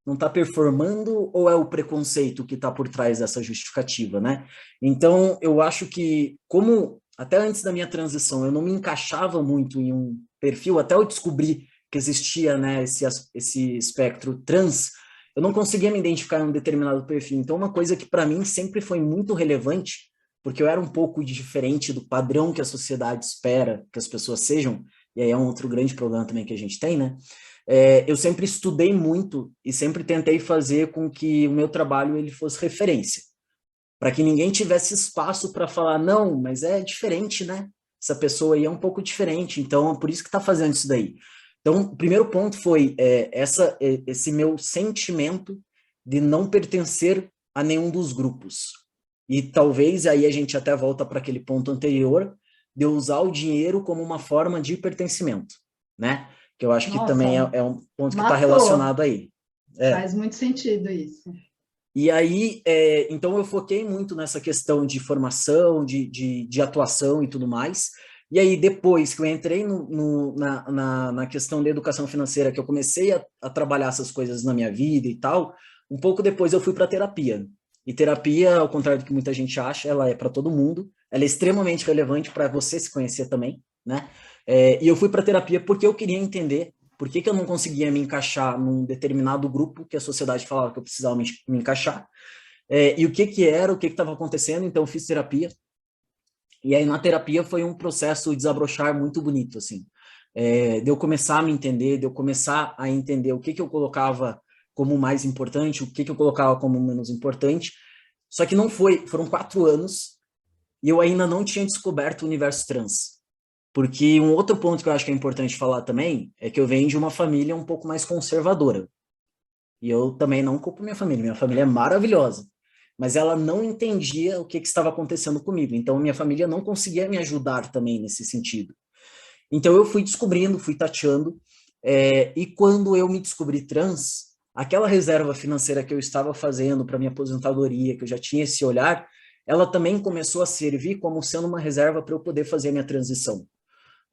Não está performando ou é o preconceito que está por trás dessa justificativa, né? Então, eu acho que, como até antes da minha transição, eu não me encaixava muito em um perfil, até eu descobrir que existia, né, esse espectro trans, eu não conseguia me identificar em um determinado perfil. Então, uma coisa que para mim sempre foi muito relevante, porque eu era um pouco diferente do padrão que a sociedade espera que as pessoas sejam, e aí é um outro grande problema também que a gente tem, né? Eu sempre estudei muito e sempre tentei fazer com que o meu trabalho ele fosse referência, para que ninguém tivesse espaço para falar, não, mas é diferente, né? Essa pessoa aí é um pouco diferente, então é por isso que está fazendo isso daí. Então, o primeiro ponto foi esse meu sentimento de não pertencer a nenhum dos grupos. E talvez aí a gente até volta para aquele ponto anterior, de usar o dinheiro como uma forma de pertencimento, né? Que eu acho que também Nossa, é um ponto que está matou. relacionado aí. Faz muito sentido isso. E aí, então eu foquei muito nessa questão de formação, de atuação e tudo mais. E aí, depois que eu entrei na questão da educação financeira, que eu comecei a trabalhar essas coisas na minha vida e tal, um pouco depois eu fui para terapia. E terapia, ao contrário do que muita gente acha, ela é para todo mundo, ela é extremamente relevante para você se conhecer também, né? E eu fui para terapia porque eu queria entender por que eu não conseguia me encaixar num determinado grupo que a sociedade falava que eu precisava me encaixar, e o que era, o que estava acontecendo, então eu fiz terapia, e aí na terapia foi um processo de desabrochar muito bonito, assim, de eu começar a me entender, de eu começar a entender o que eu colocava como mais importante, o que eu colocava como menos importante, só que não foram 4 anos, e eu ainda não tinha descoberto o universo trans. Porque um outro ponto que eu acho que é importante falar também é que eu venho de uma família um pouco mais conservadora. E eu também não culpo minha família é maravilhosa. Mas ela não entendia o que estava acontecendo comigo. Então, minha família não conseguia me ajudar também nesse sentido. Então, eu fui descobrindo, fui tateando. E quando eu me descobri trans, aquela reserva financeira que eu estava fazendo para minha aposentadoria, que eu já tinha esse olhar, ela também começou a servir como sendo uma reserva para eu poder fazer a minha transição.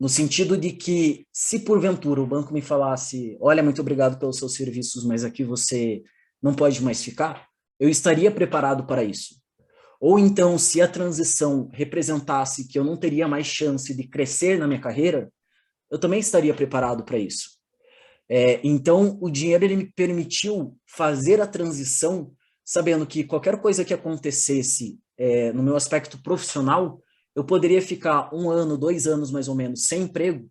No sentido de que, se porventura o banco me falasse, olha, muito obrigado pelos seus serviços, mas aqui você não pode mais ficar, eu estaria preparado para isso. Ou então, se a transição representasse que eu não teria mais chance de crescer na minha carreira, eu também estaria preparado para isso. Então, o dinheiro ele me permitiu fazer a transição, sabendo que qualquer coisa que acontecesse no meu aspecto profissional, eu poderia ficar 1 ano, 2 anos mais ou menos sem emprego,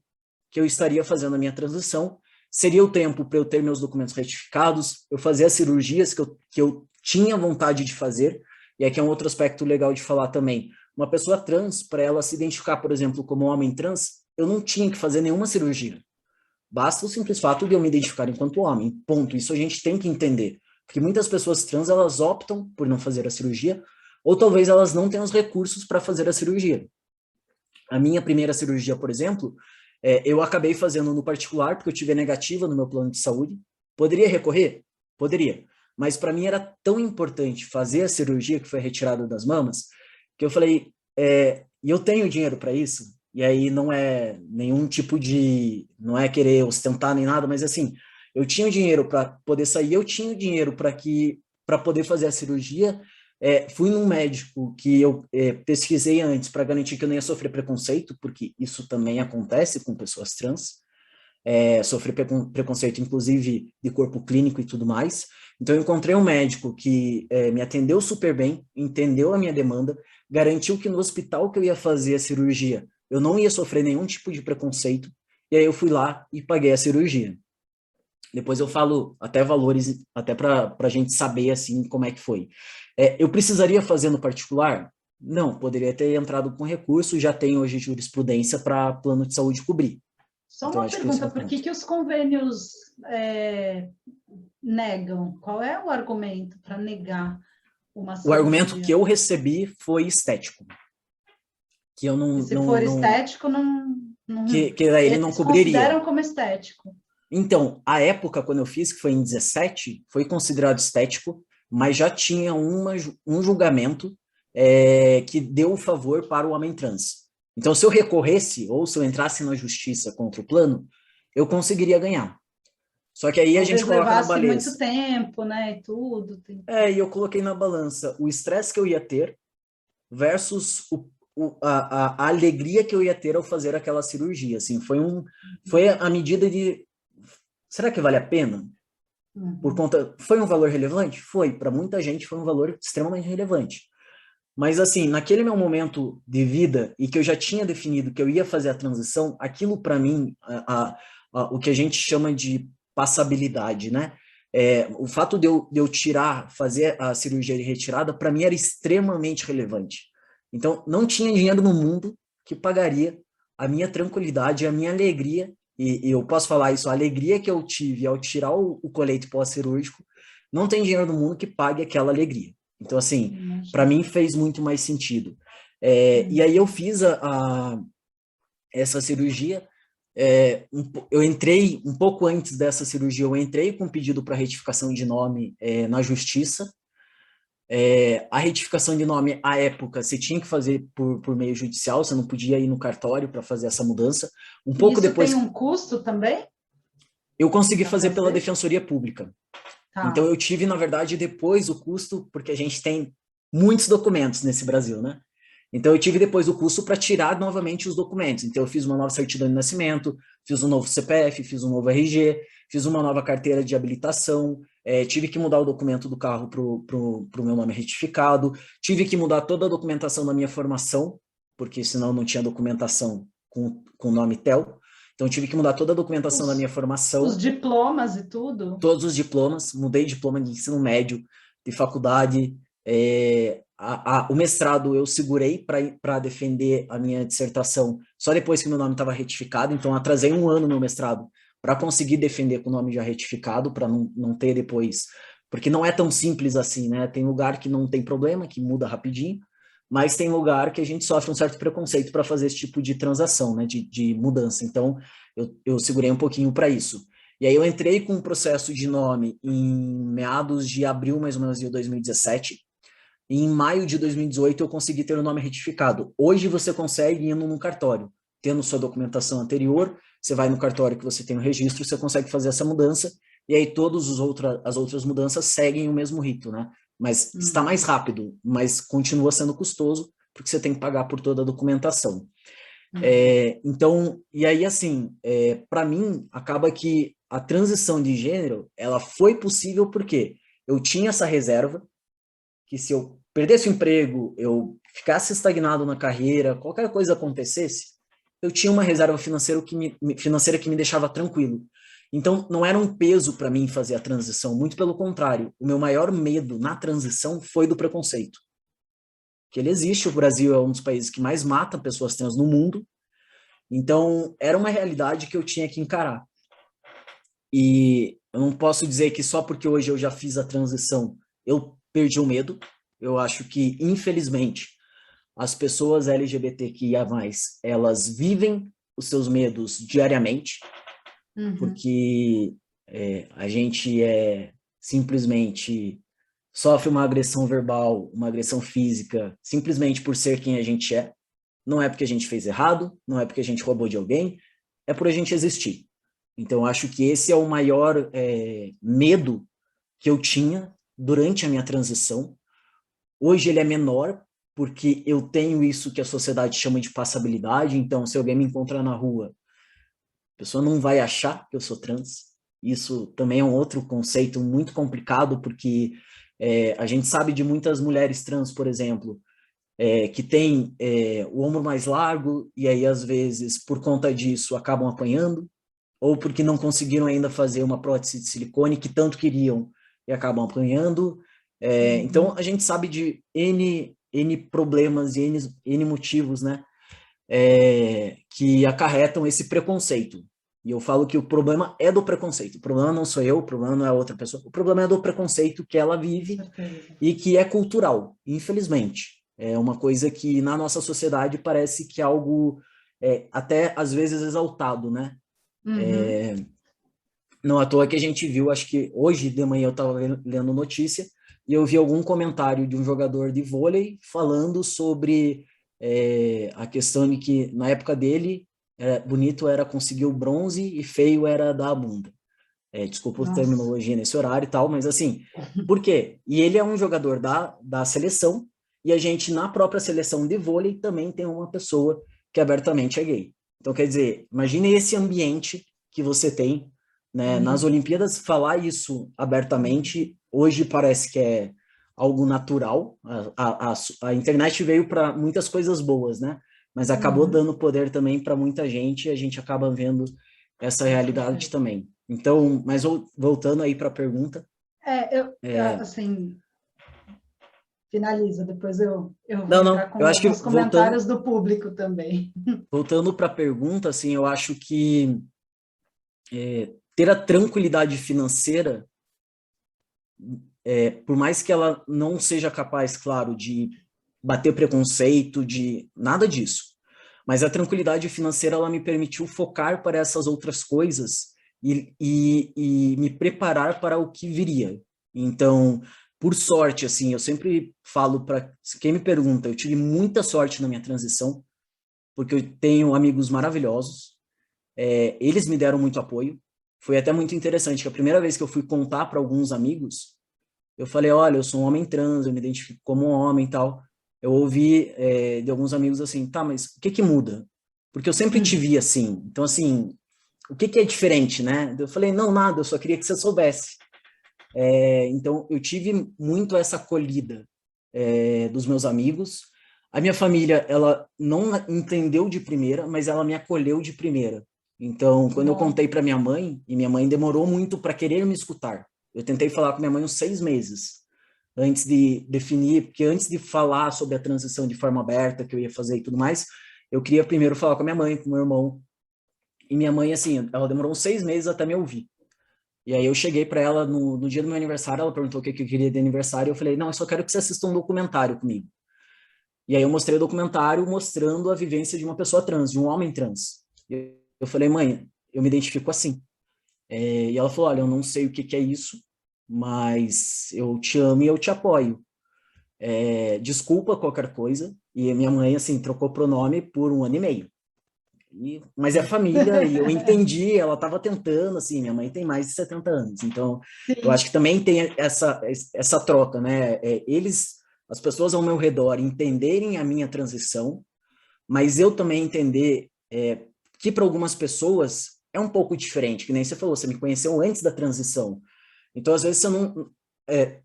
que eu estaria fazendo a minha transição, seria o tempo para eu ter meus documentos retificados, eu fazer as cirurgias que eu tinha vontade de fazer, e aqui é um outro aspecto legal de falar também. Uma pessoa trans, para ela se identificar, por exemplo, como homem trans, eu não tinha que fazer nenhuma cirurgia. Basta o simples fato de eu me identificar enquanto homem, ponto. Isso a gente tem que entender. Porque muitas pessoas trans, elas optam por não fazer a cirurgia, ou talvez elas não tenham os recursos para fazer a cirurgia. A minha primeira cirurgia, por exemplo, eu acabei fazendo no particular, porque eu tive negativa no meu plano de saúde. Poderia recorrer? Poderia. Mas para mim era tão importante fazer a cirurgia que foi retirada das mamas, que eu falei, e eu tenho dinheiro para isso, e aí não é nenhum tipo de, não é querer ostentar nem nada, mas assim, eu tinha o dinheiro para poder sair, eu tinha o dinheiro para poder fazer a cirurgia, fui num médico que eu pesquisei antes para garantir que eu não ia sofrer preconceito, porque isso também acontece com pessoas trans, sofrer preconceito, inclusive de corpo clínico e tudo mais. Então, eu encontrei um médico que me atendeu super bem, entendeu a minha demanda, garantiu que no hospital que eu ia fazer a cirurgia, eu não ia sofrer nenhum tipo de preconceito, e aí eu fui lá e paguei a cirurgia. Depois eu falo até valores, até para a gente saber assim como é que foi. Eu precisaria fazer no particular? Não, poderia ter entrado com recurso, já tem hoje jurisprudência para plano de saúde cobrir. Só Então, uma acho que esse é pergunta, um por ponto. que os convênios negam? Qual é o argumento para negar uma O argumento que cirurgia? eu recebi foi estético. que eu E se for estético, não que daí ele não eles cobriria. consideram como estético. Então, a época, quando eu fiz, que foi em 17, foi considerado estético, mas já tinha um julgamento que deu o favor para o homem trans. Então, se eu recorresse, ou se eu entrasse na justiça contra o plano, eu conseguiria ganhar. Só que aí a gente Talvez coloca na levasse muito balança. tempo, né, e tudo. E eu coloquei na balança o estresse que eu ia ter versus a alegria que eu ia ter ao fazer aquela cirurgia. Assim, foi a medida de, será que vale a pena? Por conta, foi um valor relevante? Foi, para muita gente foi um valor extremamente relevante. Mas assim, naquele meu momento de vida e que eu já tinha definido que eu ia fazer a transição, aquilo para mim, o que a gente chama de passabilidade, né? O fato de eu tirar, fazer a cirurgia de retirada, para mim era extremamente relevante. Então, não tinha dinheiro no mundo que pagaria a minha tranquilidade, a minha alegria, e eu posso falar isso, a alegria que eu tive ao tirar o colete pós-cirúrgico, não tem dinheiro no mundo que pague aquela alegria. Então, assim, para mim fez muito mais sentido. E aí eu fiz essa cirurgia, eu entrei, um pouco antes dessa cirurgia, eu entrei com pedido para retificação de nome na justiça. A retificação de nome, à época, você tinha que fazer por meio judicial, você não podia ir no cartório para fazer essa mudança. Um pouco Isso depois... tem um custo também? Eu consegui fazer pela Defensoria Pública. Tá. Então, eu tive, na verdade, depois o custo, porque a gente tem muitos documentos nesse Brasil, né? Então, eu tive depois o custo para tirar novamente os documentos. Então, eu fiz uma nova certidão de nascimento, fiz um novo CPF, fiz um novo RG, fiz uma nova carteira de habilitação, tive que mudar o documento do carro para o meu nome retificado, tive que mudar toda a documentação da minha formação, porque senão não tinha documentação com o nome TEL. Então, eu tive que mudar toda a documentação da minha formação. Os diplomas e tudo? Todos os diplomas, mudei diploma de ensino médio, de faculdade, o mestrado eu segurei para defender a minha dissertação só depois que meu nome estava retificado, então atrasei um ano no mestrado para conseguir defender com o nome já retificado, para não ter depois, porque não é tão simples assim, né? Tem lugar que não tem problema, que muda rapidinho, mas tem lugar que a gente sofre um certo preconceito para fazer esse tipo de transação, né? De mudança, então eu segurei um pouquinho para isso. E aí eu entrei com um processo de nome em meados de abril, mais ou menos, de 2017. E em maio de 2018 eu consegui ter o nome retificado. Hoje você consegue indo num cartório. Tendo sua documentação anterior, você vai no cartório que você tem o registro, você consegue fazer essa mudança, e aí todas as outras mudanças seguem o mesmo rito, né? Mas está mais rápido, mas continua sendo custoso, porque você tem que pagar por toda a documentação. Então, e aí assim, para mim, acaba que a transição de gênero, ela foi possível porque eu tinha essa reserva, que se eu perdesse o emprego, eu ficasse estagnado na carreira, qualquer coisa acontecesse, eu tinha uma reserva financeira que me deixava tranquilo. Então, não era um peso para mim fazer a transição, muito pelo contrário. O meu maior medo na transição foi do preconceito. Que ele existe, o Brasil é um dos países que mais mata pessoas trans no mundo, então era uma realidade que eu tinha que encarar. E eu não posso dizer que só porque hoje eu já fiz a transição, eu perdi o medo. Eu acho que, infelizmente, as pessoas LGBTQIA+, elas vivem os seus medos diariamente, porque a gente simplesmente sofre uma agressão verbal, uma agressão física, simplesmente por ser quem a gente é. Não é porque a gente fez errado, não é porque a gente roubou de alguém, é por a gente existir. Então, eu acho que esse é o maior medo que eu tinha durante a minha transição. Hoje ele é menor, porque eu tenho isso que a sociedade chama de passabilidade. Então, se alguém me encontrar na rua, a pessoa não vai achar que eu sou trans. Isso também é um outro conceito muito complicado, porque a gente sabe de muitas mulheres trans, por exemplo, que tem o ombro mais largo, e aí, às vezes, por conta disso, acabam apanhando, ou porque não conseguiram ainda fazer uma prótese de silicone que tanto queriam e acabam apanhando. Então, a gente sabe de N problemas e N motivos, né, que acarretam esse preconceito. E eu falo que o problema é do preconceito. O problema não sou eu, o problema não é outra pessoa. O problema é do preconceito que ela vive e que é cultural, infelizmente. É uma coisa que na nossa sociedade parece que é algo até às vezes exaltado, né? Uhum. Não à toa que a gente viu, acho que hoje de manhã eu estava lendo notícia e eu vi algum comentário de um jogador de vôlei falando sobre a questão de que na época dele bonito era conseguir o bronze e feio era dar a bunda. Desculpa a Nossa. terminologia nesse horário e tal, mas assim, por quê? E ele é um jogador da seleção e a gente na própria seleção de vôlei também tem uma pessoa que abertamente é gay. Então, quer dizer, imagine esse ambiente que você tem, né? Nas Uhum. Olimpíadas, falar isso abertamente, hoje parece que é algo natural. A internet veio para muitas coisas boas, né? Mas acabou Uhum. dando poder também para muita gente e a gente acaba vendo essa Com realidade certeza. também. Então, mas voltando aí para a pergunta, Assim, finaliza, depois eu vou não, entrar não, com eu acho que alguns comentários do público também. voltando para a pergunta, assim, eu acho que ter a tranquilidade financeira, por mais que ela não seja capaz, claro, de bater preconceito, de nada disso, mas a tranquilidade financeira ela me permitiu focar para essas outras coisas e me preparar para o que viria. Então, por sorte, assim, eu sempre falo para quem me pergunta, eu tive muita sorte na minha transição, porque eu tenho amigos maravilhosos, eles me deram muito apoio. Foi até muito interessante que a primeira vez que eu fui contar para alguns amigos, eu falei, olha, eu sou um homem trans, eu me identifico como um homem e tal. Eu ouvi de alguns amigos assim, tá, mas o que que muda? Porque eu sempre te vi assim. Então, assim, o que que é diferente, né? Eu falei, não, nada, eu só queria que você soubesse. Então, eu tive muito essa acolhida dos meus amigos. A minha família, ela não entendeu de primeira, mas ela me acolheu de primeira. Então, Que quando eu bom. contei para minha mãe, e minha mãe demorou muito para querer me escutar. Eu tentei falar com minha mãe uns 6 meses antes de definir, porque antes de falar sobre a transição de forma aberta que eu ia fazer e tudo mais, eu queria primeiro falar com a minha mãe, com o meu irmão. E minha mãe, assim, ela demorou uns 6 meses até me ouvir. E aí eu cheguei para ela no dia do meu aniversário, ela perguntou o que eu queria de aniversário, e eu falei, não, eu só quero que você assista um documentário comigo. E aí eu mostrei o documentário mostrando a vivência de uma pessoa trans, de um homem trans. E eu falei, mãe, eu me identifico assim. E ela falou, olha, eu não sei o que que é isso, mas eu te amo e eu te apoio. Desculpa qualquer coisa. E a minha mãe, assim, trocou pronome por 1 ano e meio. Mas é família, e eu entendi, ela estava tentando, assim, minha mãe tem mais de 70 anos, então eu acho Sim. que também tem essa troca, né? As pessoas ao meu redor entenderem a minha transição, mas eu também entender que para algumas pessoas é um pouco diferente, que nem você falou, você me conheceu antes da transição, então às vezes você não.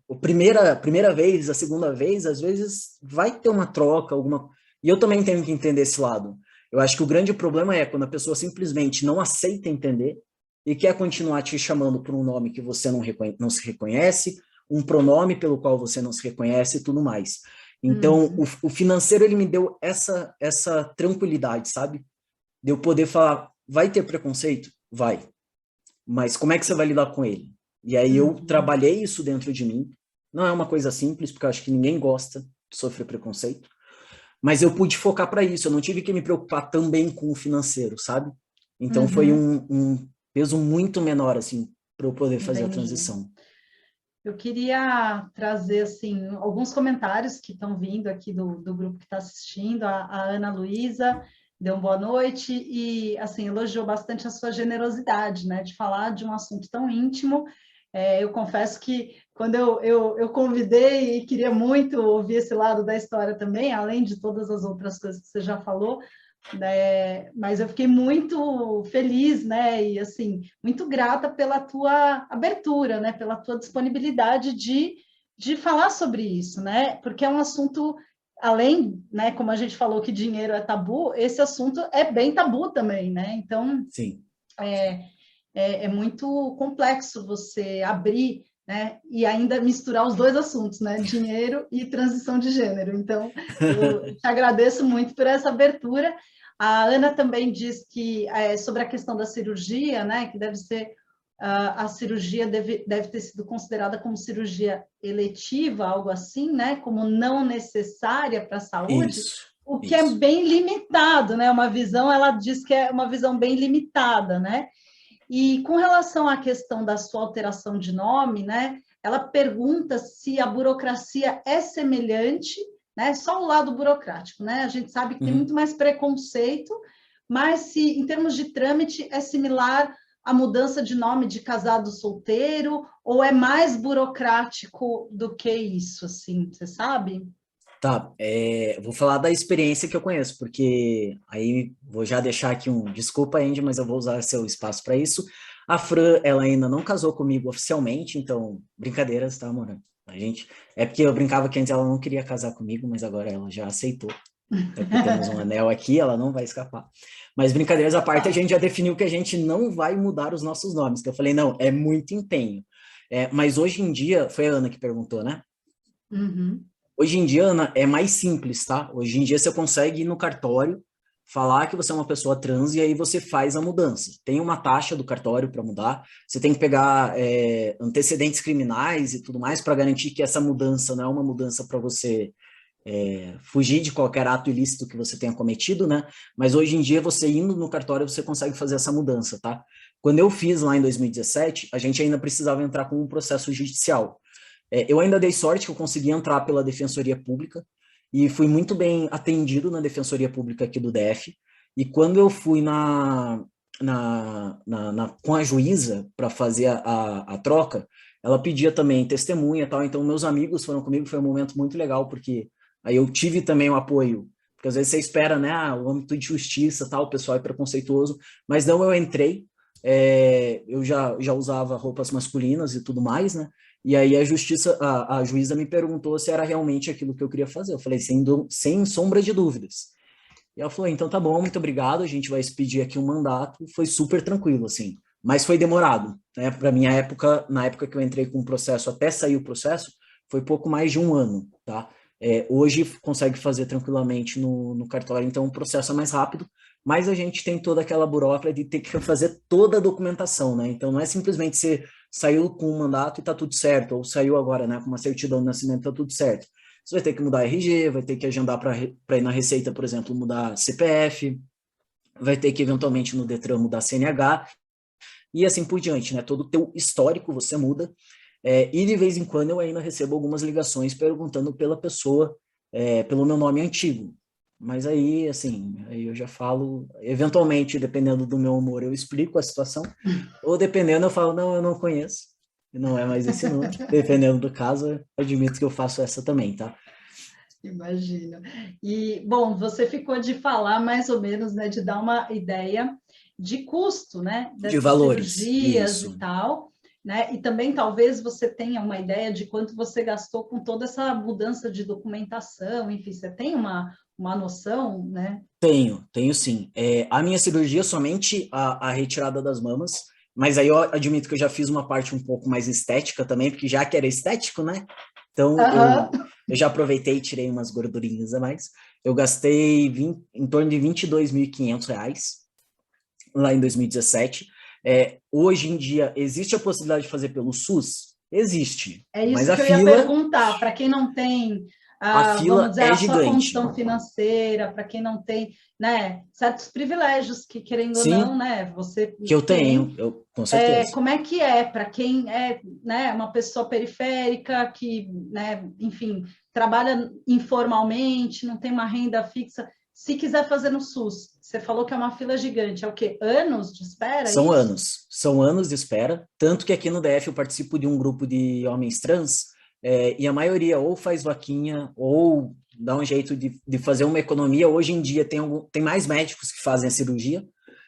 A primeira vez, a segunda vez, às vezes vai ter uma troca, alguma. E eu também tenho que entender esse lado. Eu acho que o grande problema é quando a pessoa simplesmente não aceita entender e quer continuar te chamando por um nome que você não se reconhece, um pronome pelo qual você não se reconhece e tudo mais. Então, Uhum. o financeiro, ele me deu essa tranquilidade, sabe? De eu poder falar, vai ter preconceito? Vai. Mas como é que você vai lidar com ele? E aí eu Uhum. trabalhei isso dentro de mim. Não é uma coisa simples, porque eu acho que ninguém gosta de sofrer preconceito. Mas eu pude focar para isso. Eu não tive que me preocupar também com o financeiro, sabe? Então foi Uhum. um peso muito menor, assim, para eu poder fazer a Entendi. transição. Eu queria trazer assim alguns comentários que estão vindo aqui do grupo que está assistindo. A Ana Luísa deu uma boa noite e assim elogiou bastante a sua generosidade, né, de falar de um assunto tão íntimo. Eu confesso que quando eu convidei e queria muito ouvir esse lado da história também, além de todas as outras coisas que você já falou, né? Mas eu fiquei muito feliz, né? E assim, muito grata pela tua abertura, né? Pela tua disponibilidade de falar sobre isso, né? Porque é um assunto, além, né? Como a gente falou que dinheiro é tabu, esse assunto é bem tabu também, né? Então Sim. é muito complexo você abrir, né? E ainda misturar os dois assuntos, né? Dinheiro e transição de gênero. Então, eu te agradeço muito por essa abertura. A Ana também diz que sobre a questão da cirurgia, né? Que deve ser a cirurgia deve ter sido considerada como cirurgia eletiva, algo assim, né? Como não necessária para a saúde, o que é bem limitado, né? Uma visão, ela diz que é uma visão bem limitada, né? E com relação à questão da sua alteração de nome, né? Ela pergunta se a burocracia é semelhante, né? Só o lado burocrático, né? A gente sabe que tem muito mais preconceito, mas se em termos de trâmite é similar à mudança de nome de casado solteiro, ou é mais burocrático do que isso, assim, você sabe? Tá, vou falar da experiência que eu conheço, porque aí vou já deixar aqui desculpa, Andy, mas eu vou usar seu espaço para isso. A Fran, ela ainda não casou comigo oficialmente, então, brincadeiras, tá, amor? A gente, é porque eu brincava que antes ela não queria casar comigo, mas agora ela já aceitou. Até porque temos um anel aqui, ela não vai escapar. Mas brincadeiras à parte, a gente já definiu que a gente não vai mudar os nossos nomes, que eu falei, não, é muito empenho. Mas hoje em dia, foi a Ana que perguntou, né? Uhum. Hoje em dia, Ana, é mais simples, tá? Hoje em dia você consegue ir no cartório, falar que você é uma pessoa trans e aí você faz a mudança. Tem uma taxa do cartório para mudar, você tem que pegar antecedentes criminais e tudo mais para garantir que essa mudança não é uma mudança para você fugir de qualquer ato ilícito que você tenha cometido, né? Mas hoje em dia, você indo no cartório, você consegue fazer essa mudança, tá? Quando eu fiz lá em 2017, a gente ainda precisava entrar com um processo judicial. Eu ainda dei sorte que eu consegui entrar pela Defensoria Pública e fui muito bem atendido na Defensoria Pública aqui do DF. E quando eu fui com a juíza para fazer a troca, ela pedia também testemunha e tal. Então, meus amigos foram comigo, foi um momento muito legal, porque aí eu tive também o apoio. Porque às vezes você espera, né, o âmbito de justiça, tal, o pessoal é preconceituoso, mas não, eu entrei, eu já usava roupas masculinas e tudo mais, né? E aí a juíza me perguntou se era realmente aquilo que eu queria fazer. Eu falei, sem sombra de dúvidas. E ela falou, então tá bom, muito obrigado, a gente vai expedir aqui um mandato. Foi super tranquilo, assim. Mas foi demorado, né? Para minha época, na época que eu entrei com o processo, até sair o processo, foi pouco mais de um ano, tá? Hoje consegue fazer tranquilamente no cartório, então o processo é mais rápido, mas a gente tem toda aquela burocracia de ter que fazer toda a documentação, né? Então não é simplesmente você saiu com um mandato e tá tudo certo, ou saiu agora, né, com uma certidão de nascimento, tá tudo certo. Você vai ter que mudar RG, vai ter que agendar para ir na Receita, por exemplo, mudar CPF, vai ter que eventualmente no Detran mudar CNH, e assim por diante, né? Todo o teu histórico você muda, e de vez em quando eu ainda recebo algumas ligações perguntando pela pessoa, pelo meu nome antigo. Mas aí, assim, aí eu já falo, eventualmente, dependendo do meu humor, eu explico a situação, ou dependendo, eu falo, não, eu não conheço, não é mais esse nome. Dependendo do caso, eu admito que eu faço essa também, tá? Imagino. E, bom, você ficou de falar mais ou menos, né, de dar uma ideia de custo, né, De dessas valores, cirurgias e isso. tal, né, e também talvez você tenha uma ideia de quanto você gastou com toda essa mudança de documentação, enfim, você tem uma noção, né? Tenho sim. A minha cirurgia, somente a retirada das mamas, mas aí eu admito que eu já fiz uma parte um pouco mais estética também, porque já que era estético, né? Então eu já aproveitei e tirei umas gordurinhas a mais. Eu gastei em torno de R$ 22.500 lá em 2017. Hoje em dia, existe a possibilidade de fazer pelo SUS? Existe, É mas isso a que eu ia fila, perguntar, para quem não tem, a vamos fila dizer, é a sua gigante. condição financeira, para quem não tem, né, certos privilégios que, querendo ou não, Sim, né, você que eu tem. tenho, com certeza. Como é que é para quem é, né, uma pessoa periférica que, né, enfim, trabalha informalmente, não tem uma renda fixa, se quiser fazer no SUS, você falou que é uma fila gigante, é o quê? Anos de espera, é isso? São anos de espera, tanto que aqui no DF eu participo de um grupo de homens trans, e a maioria ou faz vaquinha, ou dá um jeito de fazer uma economia. Hoje em dia tem mais médicos que fazem a cirurgia,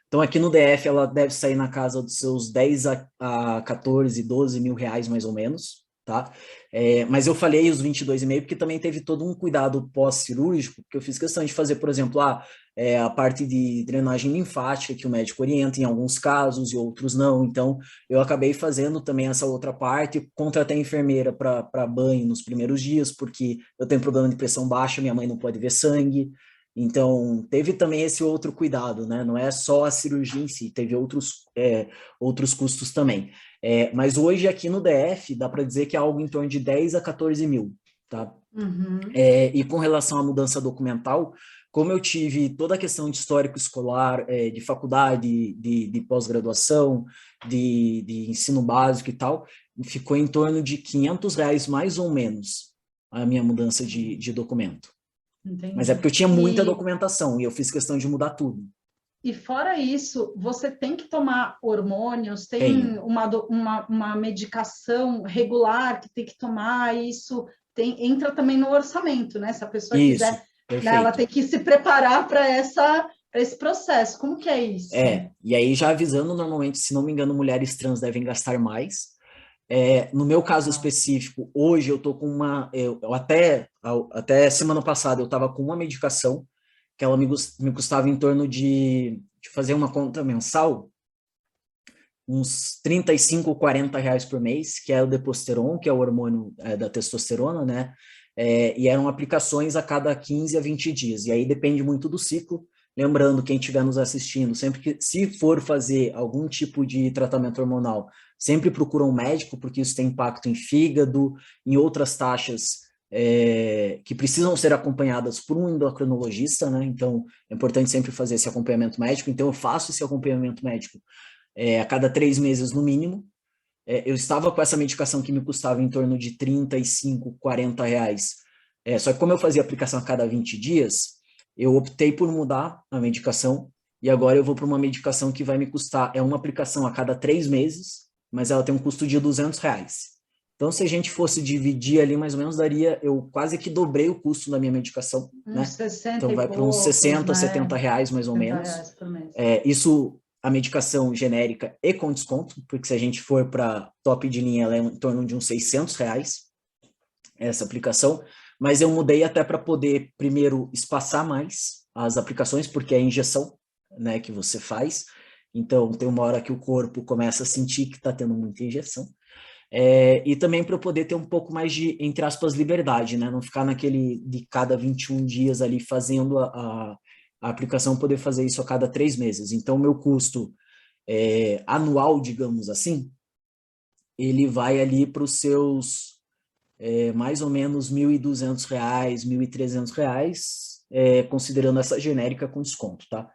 então aqui no DF ela deve sair na casa dos seus 10 a 14, 12 mil reais mais ou menos, tá? Mas eu falei os 22,5 porque também teve todo um cuidado pós-cirúrgico, porque eu fiz questão de fazer, por exemplo, a parte de drenagem linfática que o médico orienta em alguns casos e outros não. Então, eu acabei fazendo também essa outra parte, contratei a enfermeira para banho nos primeiros dias, porque eu tenho problema de pressão baixa, minha mãe não pode ver sangue. Então, teve também esse outro cuidado, né? Não é só a cirurgia em si, teve outros custos também. Mas hoje aqui no DF, dá para dizer que é algo em torno de 10 a 14 mil, tá? Uhum. E com relação à mudança documental, como eu tive toda a questão de histórico escolar, de faculdade, de pós-graduação, de ensino básico e tal, ficou em torno de R$ 500 mais ou menos a minha mudança de documento. Mas é Entendi. porque eu tinha muita documentação e eu fiz questão de mudar tudo. E fora isso, você tem que tomar hormônios, tem Tenho. uma medicação regular que tem que tomar, isso entra também no orçamento, né? Se a pessoa Isso, quiser, né, ela perfeito. tem que se preparar para esse processo. Como que é isso? E aí já avisando, normalmente, se não me engano, mulheres trans devem gastar mais. No meu caso Ah, específico, hoje eu tô com eu até semana passada eu estava com uma medicação que ela me custava em torno de fazer uma conta mensal, uns 35, R$ 40 por mês, que é o Deposteron, que é o hormônio da testosterona, né? E eram aplicações a cada 15 a 20 dias. E aí depende muito do ciclo. Lembrando, quem estiver nos assistindo, sempre que se for fazer algum tipo de tratamento hormonal, sempre procura um médico, porque isso tem impacto em fígado, em outras taxas que precisam ser acompanhadas por um endocrinologista, né? Então, é importante sempre fazer esse acompanhamento médico. Então, eu faço esse acompanhamento médico a cada 3 meses no mínimo. Eu estava com essa medicação que me custava em torno de 35, R$ 40. Só que como eu fazia aplicação a cada 20 dias, eu optei por mudar a medicação e agora eu vou para uma medicação que vai me custar, uma aplicação a cada 3 meses, mas ela tem um custo de R$ 200. Então, se a gente fosse dividir ali, mais ou menos daria, eu quase que dobrei o custo da minha medicação, uns né? 60 Então, e vai para uns poucos, 60, né? R$ 70 mais ou 70 menos. reais por mês. Isso, a medicação genérica e com desconto, porque se a gente for para top de linha, ela é em torno de uns R$ 600, essa aplicação, mas eu mudei até para poder, primeiro, espaçar mais as aplicações, porque é a injeção, né, que você faz, então tem uma hora que o corpo começa a sentir que está tendo muita injeção, e também para eu poder ter um pouco mais de, entre aspas, liberdade, né, não ficar naquele de cada 21 dias ali fazendo a aplicação, poder fazer isso a cada 3 meses. Então, o meu custo anual, digamos assim, ele vai ali para os seus mais ou menos R$ 1.200, R$ 1.300, considerando essa genérica com desconto, tá?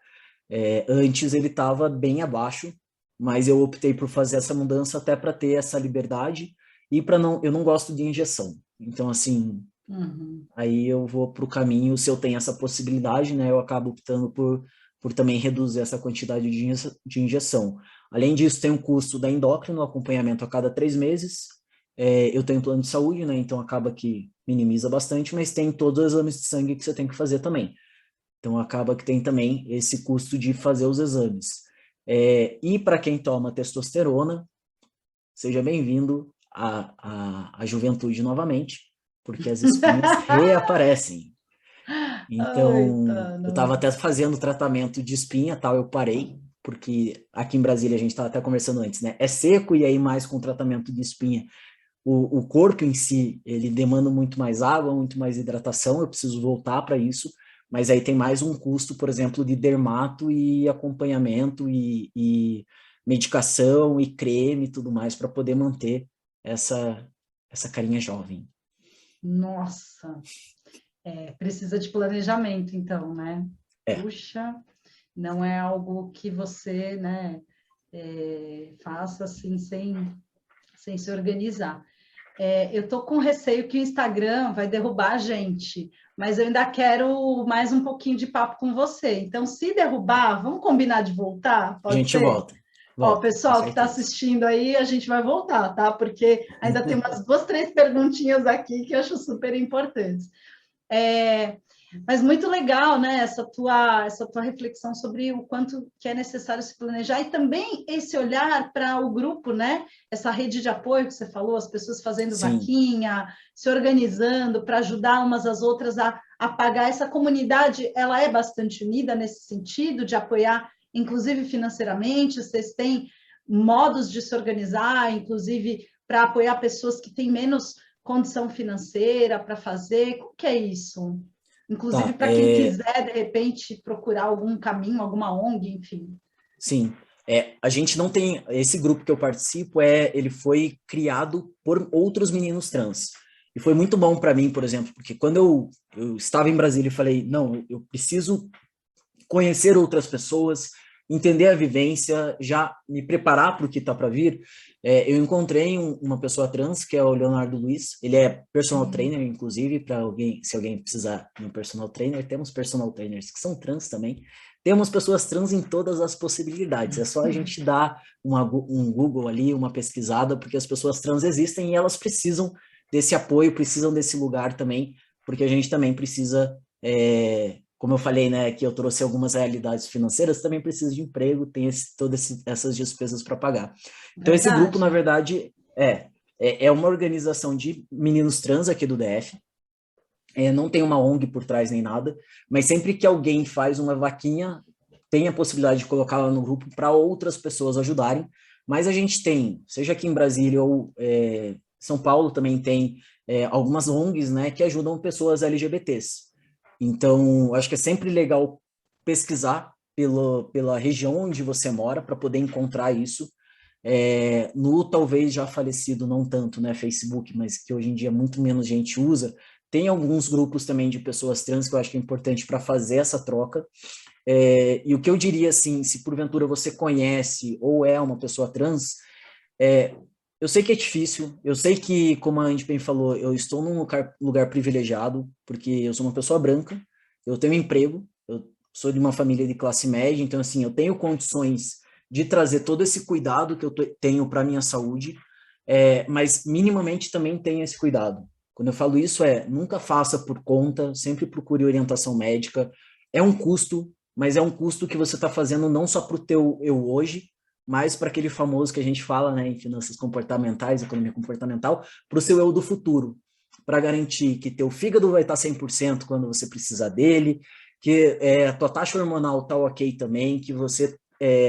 Antes ele estava bem abaixo, mas eu optei por fazer essa mudança até para ter essa liberdade e para não, eu não gosto de injeção. Então, assim, aí eu vou para o caminho, se eu tenho essa possibilidade, né, eu acabo optando por também reduzir essa quantidade de injeção. Além disso, tem o custo da endócrino, acompanhamento a cada 3 meses. Eu tenho plano de saúde, né, então acaba que minimiza bastante, mas tem todos os exames de sangue que você tem que fazer também. Então acaba que tem também esse custo de fazer os exames. E para quem toma testosterona, seja bem-vindo à juventude novamente, porque as espinhas reaparecem. Ai, Então, tá, eu estava não. até fazendo tratamento de espinha, tal, eu parei, porque aqui em Brasília a gente estava até conversando antes, né? É seco e aí mais com tratamento de espinha. O corpo em si, ele demanda muito mais água, muito mais hidratação, eu preciso voltar para isso, mas aí tem mais um custo, por exemplo, de dermato e acompanhamento e medicação e creme e tudo mais para poder manter essa carinha jovem. Nossa, precisa de planejamento, então, né? É, Puxa, não é algo que você, né, faça assim sem se organizar. Eu tô com receio que o Instagram vai derrubar a gente, mas eu ainda quero mais um pouquinho de papo com você. Então, se derrubar, vamos combinar de voltar? a Pode gente ser? volta, Ó, volta, com pessoal que está certeza. assistindo aí, a gente vai voltar, tá? Porque ainda tem umas duas, três perguntinhas aqui que eu acho super importantes. É, mas muito legal, né? Essa tua reflexão sobre o quanto que é necessário se planejar e também esse olhar para o grupo, né? Essa rede de apoio que você falou, as pessoas fazendo Sim, vaquinha, se organizando para ajudar umas às outras a pagar. Essa comunidade, ela é bastante unida nesse sentido de apoiar, inclusive financeiramente. Vocês têm modos de se organizar, inclusive para apoiar pessoas que têm menos condição financeira para fazer? Como que é isso? Inclusive Tá, para quem quiser, de repente, procurar algum caminho, alguma ONG, enfim. sim. A gente não tem, esse grupo que eu participo, ele foi criado por outros meninos trans. E foi muito bom para mim, por exemplo, porque quando eu estava em Brasília e falei, não, eu preciso conhecer outras pessoas, entender a vivência, já me preparar para o que está para vir. Eu encontrei uma pessoa trans, que é o Leonardo Luiz, ele é personal trainer, inclusive, para alguém, se alguém precisar de um personal trainer, temos personal trainers que são trans também, temos pessoas trans em todas as possibilidades, é só a gente dar um Google ali, uma pesquisada, porque as pessoas trans existem e elas precisam desse apoio, precisam desse lugar também, porque a gente também precisa como eu falei, né, que eu trouxe algumas realidades financeiras, também precisa de emprego, tem todas essas despesas para pagar. Então, esse grupo, na verdade, é uma organização de meninos trans aqui do DF, não tem uma ONG por trás nem nada, mas sempre que alguém faz uma vaquinha, tem a possibilidade de colocá-la no grupo para outras pessoas ajudarem, mas a gente tem, seja aqui em Brasília ou São Paulo também tem algumas ONGs, né, que ajudam pessoas LGBTs. Então, acho que é sempre legal pesquisar pela região onde você mora para poder encontrar isso. No talvez já falecido, não tanto, né, Facebook, mas que hoje em dia muito menos gente usa, tem alguns grupos também de pessoas trans que eu acho que é importante para fazer essa troca. E o que eu diria, assim, se porventura você conhece ou é uma pessoa trans, eu sei que é difícil, eu sei que, como a Andy bem falou, eu estou num lugar privilegiado, porque eu sou uma pessoa branca, eu tenho emprego, eu sou de uma família de classe média, então, assim, eu tenho condições de trazer todo esse cuidado que eu tenho para a minha saúde, mas minimamente também tenho esse cuidado. Quando eu falo isso, nunca faça por conta, sempre procure orientação médica. É um custo, mas é um custo que você está fazendo não só para o teu eu hoje, mas para aquele famoso que a gente fala, né, em finanças comportamentais, economia comportamental, para o seu eu do futuro, para garantir que teu fígado vai estar 100% quando você precisar dele, que a tua taxa hormonal está ok também, que você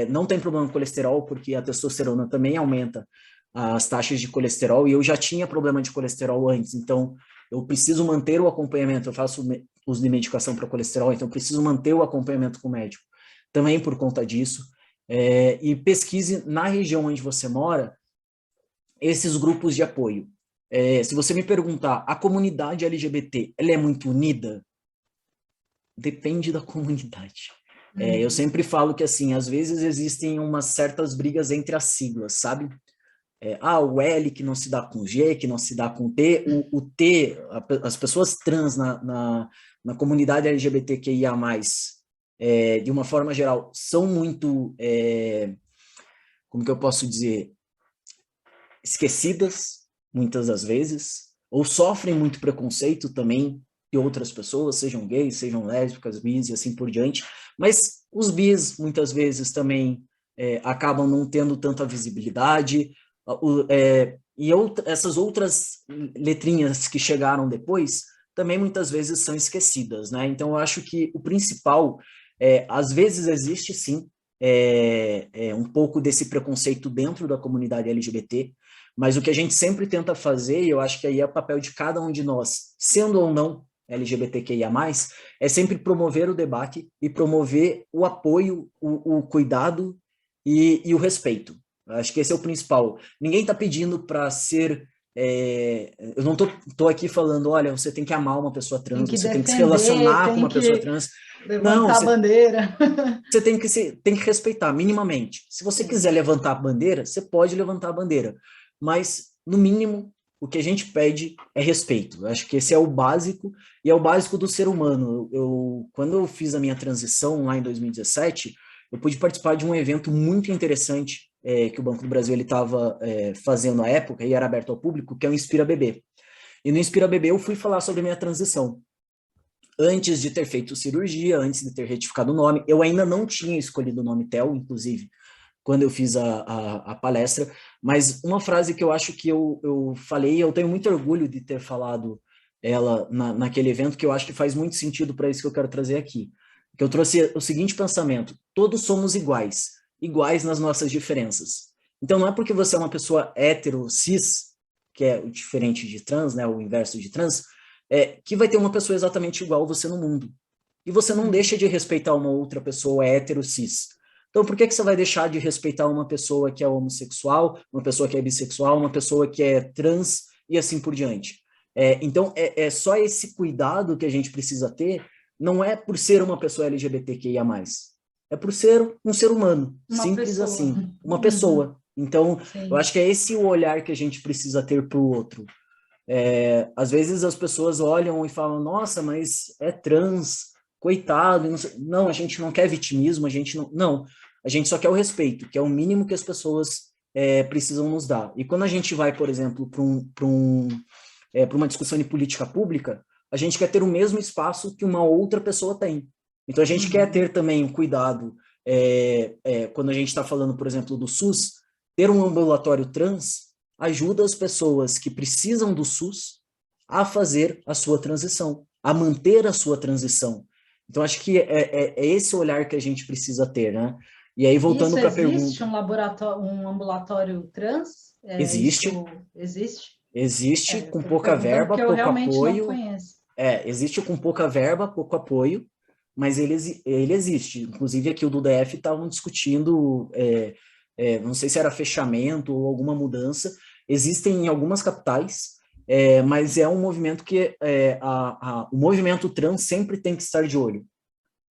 não tem problema com colesterol, porque a testosterona também aumenta as taxas de colesterol, e eu já tinha problema de colesterol antes, então eu preciso manter o acompanhamento, eu faço uso de medicação para colesterol, então eu preciso manter o acompanhamento com o médico, também por conta disso. E pesquise na região onde você mora esses grupos de apoio. Se você me perguntar, a comunidade LGBT, ela é muito unida? Depende da comunidade. Eu sempre falo que, assim, às vezes existem umas certas brigas entre as siglas, sabe? O L que não se dá com G, que não se dá com T, o T, as pessoas trans na comunidade LGBTQIA+, de uma forma geral, são muito, como que eu posso dizer, esquecidas, muitas das vezes, ou sofrem muito preconceito também de outras pessoas, sejam gays, sejam lésbicas, bis e assim por diante, mas os bis, muitas vezes, também acabam não tendo tanta visibilidade, essas outras letrinhas que chegaram depois, também muitas vezes são esquecidas, né? Então, eu acho que o principal, às vezes existe sim, um pouco desse preconceito dentro da comunidade LGBT, mas o que a gente sempre tenta fazer, e eu acho que aí é o papel de cada um de nós, sendo ou não LGBTQIA+, é sempre promover o debate e promover o apoio, o cuidado e o respeito. Eu acho que esse é o principal. Ninguém está pedindo para ser... eu não tô aqui falando, olha, você tem que amar uma pessoa trans, tem que você tem que se defender, relacionar com tem uma pessoa que trans. Não, levantar a bandeira. você tem que respeitar minimamente. Se você quiser levantar a bandeira, você pode levantar a bandeira, mas no mínimo o que a gente pede é respeito. Eu acho que esse é o básico e é o básico do ser humano. Quando eu fiz a minha transição lá em 2017, eu pude participar de um evento muito interessante que o Banco do Brasil estava fazendo na época e era aberto ao público, que é o Inspira Bebê. E no Inspira Bebê eu fui falar sobre a minha transição. Antes de ter feito cirurgia, antes de ter retificado o nome, eu ainda não tinha escolhido o nome Theo, inclusive, quando eu fiz a palestra, mas uma frase que eu acho que eu falei, eu tenho muito orgulho de ter falado ela naquele evento, que eu acho que faz muito sentido para isso que eu quero trazer aqui. Que eu trouxe o seguinte pensamento: todos somos iguais, iguais nas nossas diferenças. Então não é porque você é uma pessoa hétero, cis, que é o diferente de trans, né, o inverso de trans, que vai ter uma pessoa exatamente igual a você no mundo. E você não deixa de respeitar uma outra pessoa hétero, cis. Então, por que você vai deixar de respeitar uma pessoa que é homossexual, uma pessoa que é bissexual, uma pessoa que é trans e assim por diante? Então, é só esse cuidado que a gente precisa ter, não é por ser uma pessoa LGBTQIA+, é por ser um ser humano, Uma simples pessoa. assim, uma Uhum. pessoa. Então, eu Sim. acho que é esse o olhar que a gente precisa ter para o outro. Às vezes as pessoas olham e falam, nossa, mas é trans, coitado. Não, não, a gente não quer vitimismo, a gente não. Não, a gente só quer o respeito, que é o mínimo que as pessoas precisam nos dar. E quando a gente vai, por exemplo, para uma discussão de política pública, a gente quer ter o mesmo espaço que uma outra pessoa tem. Então a gente quer Uhum. ter também um cuidado, quando a gente está falando, por exemplo, do SUS, ter um ambulatório trans ajuda as pessoas que precisam do SUS a fazer a sua transição, a manter a sua transição. Então, acho que é esse olhar que a gente precisa ter, né? E aí, voltando Isso para a existe pergunta, um laboratório, um ambulatório trans? Isso existe, existe? existe Eu com estou pouca perguntando verba, porque eu pouco realmente não apoio, conheço. existe com pouca verba, pouco apoio, mas ele existe. Inclusive, aqui o do DF estavam discutindo, não sei se era fechamento ou alguma mudança. Existem em algumas capitais, mas é um movimento que o movimento trans sempre tem que estar de olho,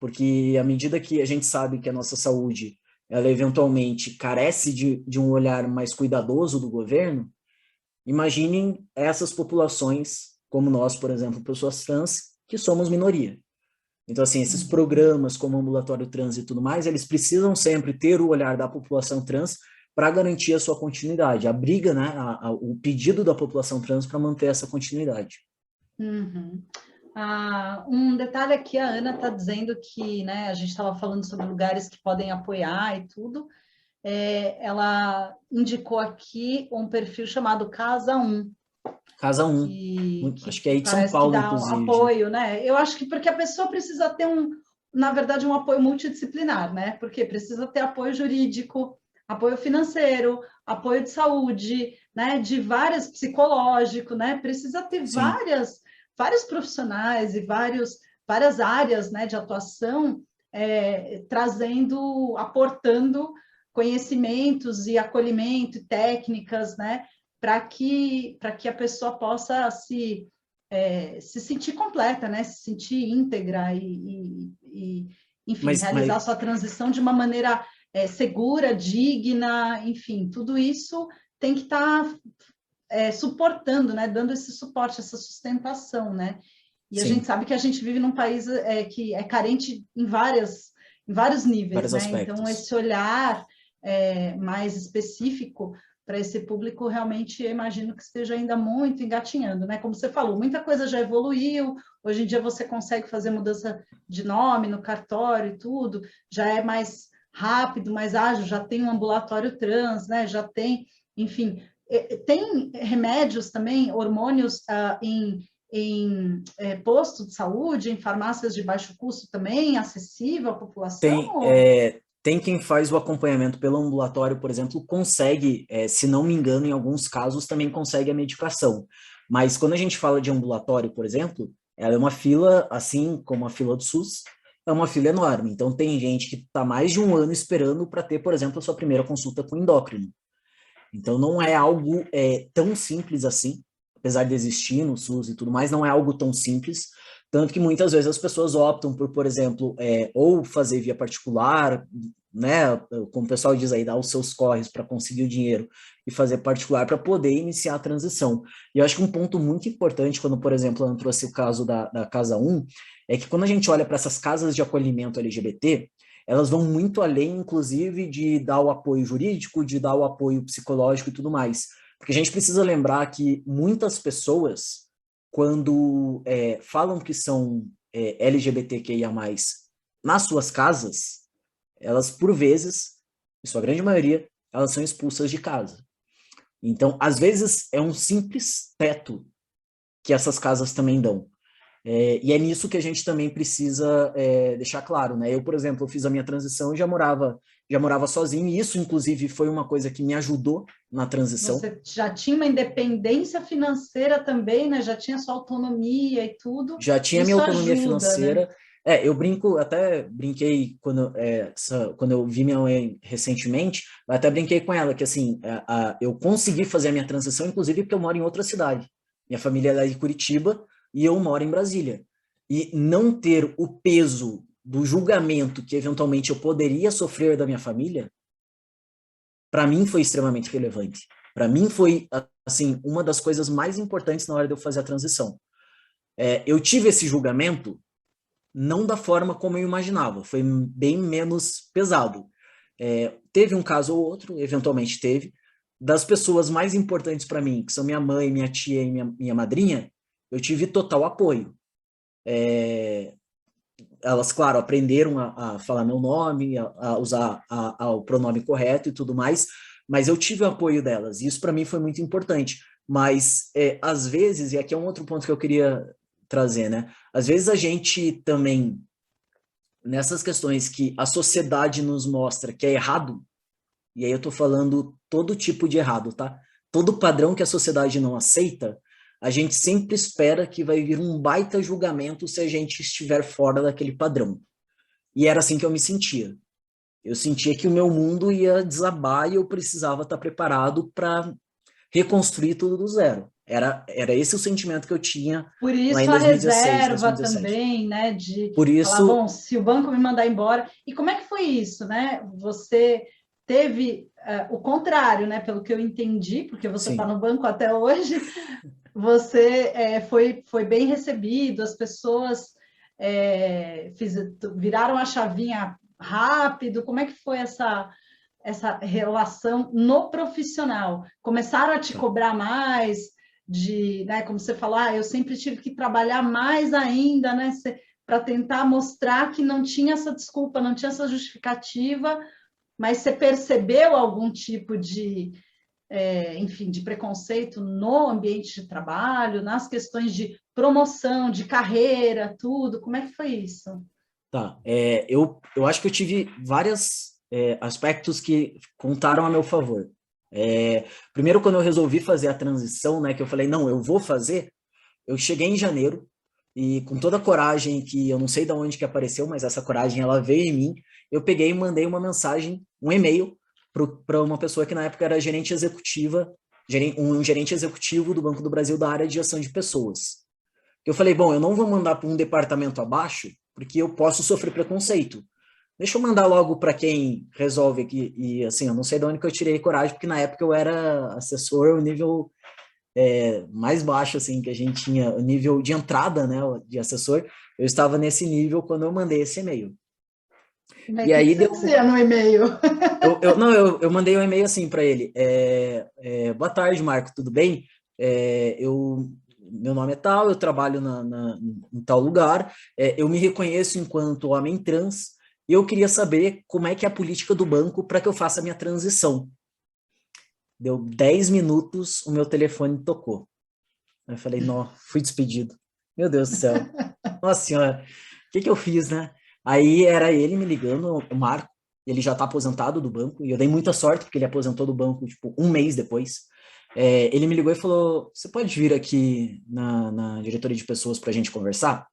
porque à medida que a gente sabe que a nossa saúde, ela eventualmente carece de um olhar mais cuidadoso do governo, imaginem essas populações, como nós, por exemplo, pessoas trans, que somos minoria. Então, assim, esses Uhum. programas como ambulatório trans e tudo mais, eles precisam sempre ter o olhar da população trans para garantir a sua continuidade. A briga, né, o pedido da população trans para manter essa continuidade. Uhum. Um detalhe aqui, a Ana está dizendo que, né, a gente estava falando sobre lugares que podem apoiar e tudo. Ela indicou aqui um perfil chamado Casa 1, Casa 1, que acho que é aí de São parece que Paulo, dá um inclusive. apoio, né? Eu acho que porque a pessoa precisa ter na verdade, um apoio multidisciplinar, né? Porque precisa ter apoio jurídico, apoio financeiro, apoio de saúde, né? De várias psicológico, né? Precisa ter Sim, vários profissionais e várias áreas, né? De atuação, aportando conhecimentos e acolhimento e técnicas, né? Para que a pessoa possa se sentir completa, né? Se sentir íntegra enfim, mas realizar sua transição de uma maneira segura, digna, enfim, tudo isso tem que estar suportando, né? Dando esse suporte, essa sustentação, né? E a gente sim, sabe que a gente vive num país que é carente em vários níveis, vários né? Então, aspectos. esse olhar mais específico para esse público, realmente, eu imagino que esteja ainda muito engatinhando, né? Como você falou, muita coisa já evoluiu, hoje em dia você consegue fazer mudança de nome no cartório e tudo, já é mais rápido, mais ágil, já tem um ambulatório trans, né? Já tem, enfim, tem remédios também, hormônios em posto de saúde, em farmácias de baixo custo também, acessível à população? Tem, tem quem faz o acompanhamento pelo ambulatório, por exemplo, consegue, se não me engano, em alguns casos também consegue a medicação. Mas quando a gente fala de ambulatório, por exemplo, ela é uma fila, assim como a fila do SUS, é uma fila enorme. Então tem gente que está mais de um ano esperando para ter, por exemplo, a sua primeira consulta com endócrino. Então não é algo tão simples assim, apesar de existir no SUS e tudo mais, não é algo tão simples, tanto que muitas vezes as pessoas optam por exemplo, ou fazer via particular, né, como o pessoal diz aí, dar os seus corres para conseguir o dinheiro e fazer particular para poder iniciar a transição. E eu acho que um ponto muito importante, quando, por exemplo, eu trouxe o caso da Casa 1, é que quando a gente olha para essas casas de acolhimento LGBT, elas vão muito além, inclusive, de dar o apoio jurídico, de dar o apoio psicológico e tudo mais. Porque a gente precisa lembrar que muitas pessoas, quando falam que são LGBTQIA+, nas suas casas, elas, por vezes, em sua grande maioria, elas são expulsas de casa. Então, às vezes, é um simples teto que essas casas também dão. E é nisso que a gente também precisa deixar claro, né? Eu, por exemplo, eu fiz a minha transição e já morava já morava sozinho, e isso, inclusive, foi uma coisa que me ajudou na transição. Você já tinha uma independência financeira também, né? Já tinha sua autonomia e tudo. Já tinha minha Isso autonomia ajuda, né? financeira. Eu brinco, até brinquei quando eu vi minha mãe recentemente, eu até brinquei com ela que assim, eu consegui fazer a minha transição, inclusive porque eu moro em outra cidade. Minha família é de Curitiba e eu moro em Brasília. E não ter o peso do julgamento que eventualmente eu poderia sofrer da minha família, para mim foi extremamente relevante. Para mim foi assim uma das coisas mais importantes na hora de eu fazer a transição. Eu tive esse julgamento não da forma como eu imaginava, foi bem menos pesado. Teve um caso ou outro, eventualmente teve, das pessoas mais importantes para mim, que são minha mãe, minha tia e minha madrinha, eu tive total apoio. Elas, claro, aprenderam a falar meu nome, a usar o pronome correto e tudo mais, mas eu tive o apoio delas, e isso para mim foi muito importante. Mas, às vezes, e aqui é um outro ponto que eu queria trazer, né? Às vezes a gente também, nessas questões que a sociedade nos mostra que é errado, e aí eu tô falando todo tipo de errado, tá? Todo padrão que a sociedade não aceita, a gente sempre espera que vai vir um baita julgamento se a gente estiver fora daquele padrão. E era assim que eu me sentia. Eu sentia que o meu mundo ia desabar e eu precisava estar preparado para reconstruir tudo do zero. Era esse o sentimento que eu tinha Por lá em isso a 2016, reserva 2017. também, né? De Por falar, isso, bom, se o banco me mandar embora. E como é que foi isso, né? Você teve o contrário, né? Pelo que eu entendi, porque você está sim, no banco até hoje, você foi bem recebido, as pessoas viraram a chavinha rápido. Como é que foi essa relação no profissional? Começaram a te tá. cobrar mais de, né, como você falou, eu sempre tive que trabalhar mais ainda, né, para tentar mostrar que não tinha essa desculpa, não tinha essa justificativa, mas você percebeu algum tipo de, enfim, de preconceito no ambiente de trabalho, nas questões de promoção, de carreira, tudo? Como é que foi isso? Tá. Eu acho que eu tive vários aspectos que contaram a meu favor. Primeiro, quando eu resolvi fazer a transição, né, que eu falei, não, eu vou fazer, eu cheguei em janeiro e com toda a coragem que eu não sei de onde que apareceu, mas essa coragem ela veio em mim, eu peguei e mandei uma mensagem, um e-mail para uma pessoa que na época era gerente executiva, um gerente executivo do Banco do Brasil da área de gestão de pessoas. Eu falei, bom, eu não vou mandar para um departamento abaixo, porque eu posso sofrer preconceito. Deixa eu mandar logo para quem resolve aqui. E assim, eu não sei de onde que eu tirei coragem, porque na época eu era assessor, o nível mais baixo, assim, que a gente tinha, o nível de entrada, né, de assessor, eu estava nesse nível quando eu mandei esse e-mail. Mas E o que aí você deu. dizia no e-mail? Não, eu mandei um e-mail assim para ele. Boa tarde, Marco, tudo bem? Meu nome é tal, eu trabalho em tal lugar, eu me reconheço enquanto homem trans, e eu queria saber como é que é a política do banco para que eu faça a minha transição. Deu 10 minutos, o meu telefone tocou. Eu falei, não, fui despedido. Meu Deus do céu. Nossa senhora, o que eu fiz, né? Aí era ele me ligando, o Marco, ele já tá aposentado do banco, e eu dei muita sorte, porque ele aposentou do banco, tipo, um mês depois. Ele me ligou e falou, você pode vir aqui na diretoria de pessoas pra gente conversar?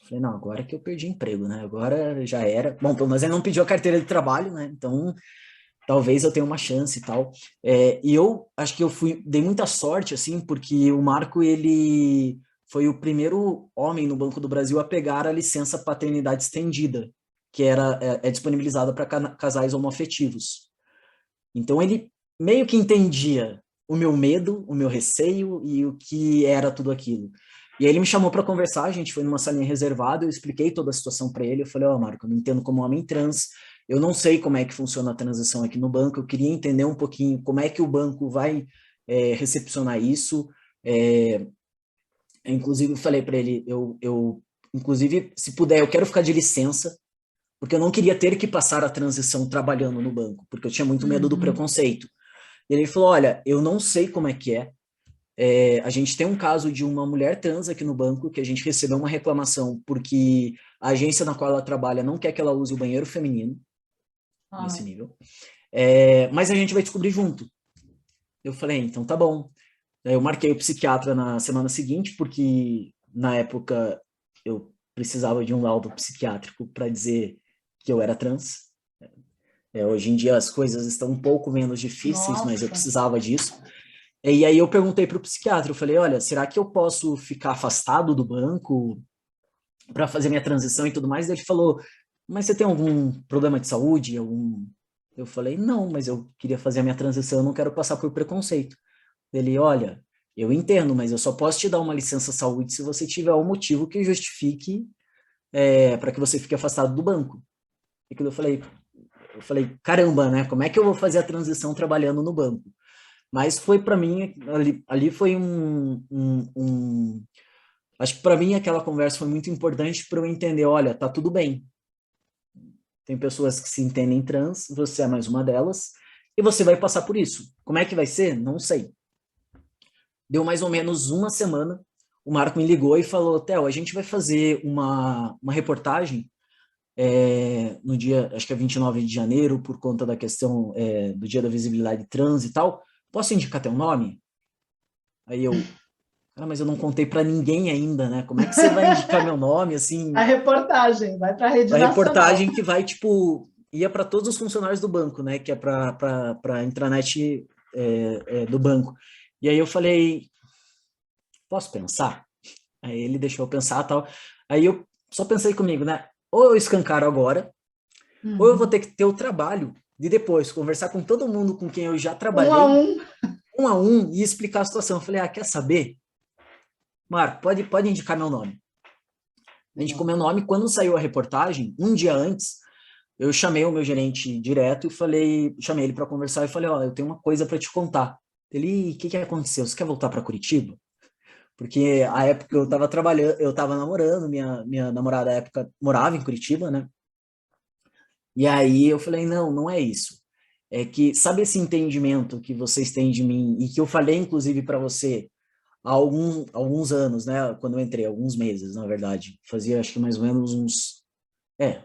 Eu falei, não, agora que eu perdi emprego, né? Agora já era. Bom, pelo menos ele não pediu a carteira de trabalho, né? Então, talvez eu tenha uma chance e tal. E eu acho que dei muita sorte, assim, porque o Marco, ele foi o primeiro homem no Banco do Brasil a pegar a licença paternidade estendida, que é disponibilizada para casais homoafetivos. Então ele meio que entendia o meu medo, o meu receio e o que era tudo aquilo. E aí ele me chamou para conversar, a gente foi numa salinha reservada, eu expliquei toda a situação para ele, eu falei, Marco, eu não entendo como homem trans, eu não sei como é que funciona a transição aqui no banco, eu queria entender um pouquinho como é que o banco vai recepcionar isso. Inclusive, eu falei para ele, inclusive, se puder, eu quero ficar de licença, porque eu não queria ter que passar a transição trabalhando no banco, porque eu tinha muito medo do Uhum. preconceito. E ele falou, olha, eu não sei como é que é, a gente tem um caso de uma mulher trans aqui no banco, que a gente recebeu uma reclamação porque a agência na qual ela trabalha não quer que ela use o banheiro feminino. nesse nível. Mas a gente vai descobrir junto. Eu falei, então tá bom. Daí eu marquei o psiquiatra na semana seguinte, porque na época eu precisava de um laudo psiquiátrico para dizer que eu era trans. Hoje em dia as coisas estão um pouco menos difíceis, mas eu precisava disso. E aí eu perguntei para o psiquiatra, eu falei, olha, será que eu posso ficar afastado do banco para fazer minha transição e tudo mais? Ele falou, mas você tem algum problema de saúde? Eu falei, não, mas eu queria fazer a minha transição, eu não quero passar por preconceito. Ele, olha, eu entendo, mas eu só posso te dar uma licença saúde se você tiver um motivo que justifique para que você fique afastado do banco. E quando eu falei, caramba, né? Como é que eu vou fazer a transição trabalhando no banco? Mas foi para mim, ali foi acho que para mim aquela conversa foi muito importante para eu entender, olha, tá tudo bem. Tem pessoas que se entendem trans, você é mais uma delas, e você vai passar por isso. Como é que vai ser? Não sei. Deu mais ou menos uma semana, o Marco me ligou e falou, Theo, a gente vai fazer uma reportagem no dia, acho que é 29 de janeiro, por conta da questão do Dia da Visibilidade Trans e tal. Posso indicar teu nome? Aí eu, mas eu não contei para ninguém ainda, né? Como é que você vai indicar meu nome, assim? A reportagem, vai para a rede A nacional. reportagem que vai, tipo, ia para todos os funcionários do banco, né? Que é para a intranet do banco. E aí eu falei, posso pensar? Aí ele deixou eu pensar e tal. Aí eu só pensei comigo, né? Ou eu escancaro agora, ou eu vou ter que ter o trabalho de depois conversar com todo mundo com quem eu já trabalhei, um a um, e explicar a situação. Eu falei, quer saber? Marco, pode indicar meu nome. A gente indicou meu nome. Quando saiu a reportagem, um dia antes, eu chamei o meu gerente direto e chamei ele para conversar e falei, eu tenho uma coisa para te contar. Ele, o que aconteceu? Você quer voltar para Curitiba? Porque a época eu estava trabalhando, eu estava namorando, minha namorada à época morava em Curitiba, né? E aí eu falei, não é isso. É que, sabe esse entendimento que vocês têm de mim e que eu falei, inclusive, para você há alguns anos, né? Quando eu entrei, alguns meses, na verdade. Fazia, acho que mais ou menos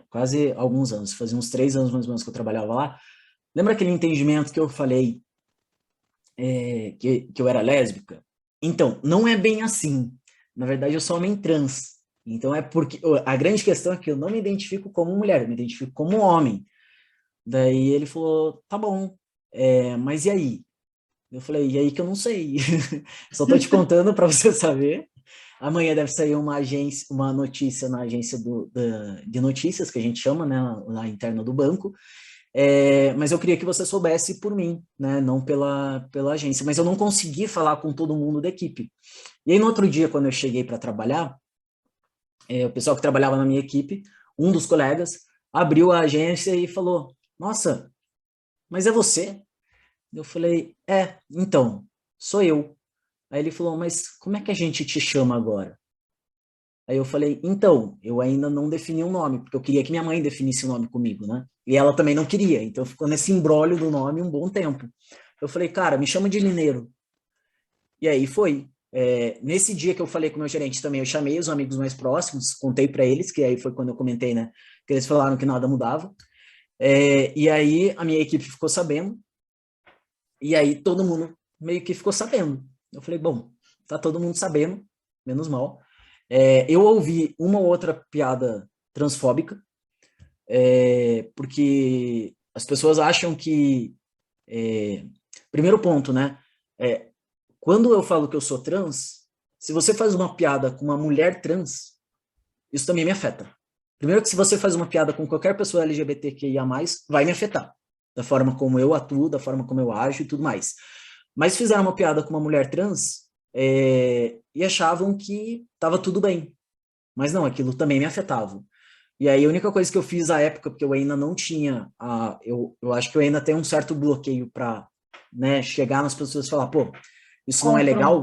quase alguns anos. Fazia uns 3 anos, mais ou menos, que eu trabalhava lá. Lembra aquele entendimento que eu falei que eu era lésbica? Então, não é bem assim. Na verdade, eu sou homem trans. Então, é porque... A grande questão é que eu não me identifico como mulher, eu me identifico como homem. Daí ele falou, tá bom, mas e aí? Eu falei, e aí que eu não sei. Só tô te contando para você saber. Amanhã deve sair uma notícia na agência de notícias, que a gente chama, né, lá interna do banco. Mas eu queria que você soubesse por mim, né, não pela agência. Mas eu não consegui falar com todo mundo da equipe. E aí, no outro dia, quando eu cheguei para trabalhar, o pessoal que trabalhava na minha equipe, um dos colegas, abriu a agência e falou, nossa, mas é você? Eu falei, então, sou eu. Aí ele falou, mas como é que a gente te chama agora? Aí eu falei, então, eu ainda não defini um nome, porque eu queria que minha mãe definisse o nome comigo, né? E ela também não queria, então ficou nesse imbróglio do nome um bom tempo. Eu falei, cara, me chama de Lineiro. E aí foi. Nesse dia que eu falei com o meu gerente também, eu chamei os amigos mais próximos, contei para eles, que aí foi quando eu comentei, né? Que eles falaram que nada mudava. E aí a minha equipe ficou sabendo, e aí todo mundo meio que ficou sabendo. Eu falei, bom, tá todo mundo sabendo, menos mal. Eu ouvi uma ou outra piada transfóbica, porque as pessoas acham que... primeiro ponto, né? Quando eu falo que eu sou trans, se você faz uma piada com uma mulher trans, isso também me afeta. Primeiro que se você faz uma piada com qualquer pessoa LGBTQIA+, vai me afetar. Da forma como eu atuo, da forma como eu ajo e tudo mais. Mas fizeram uma piada com uma mulher trans e achavam que estava tudo bem. Mas não, aquilo também me afetava. E aí a única coisa que eu fiz à época, porque eu ainda não tinha... eu acho que eu ainda tenho um certo bloqueio para, né, chegar nas pessoas e falar, pô, isso não é legal,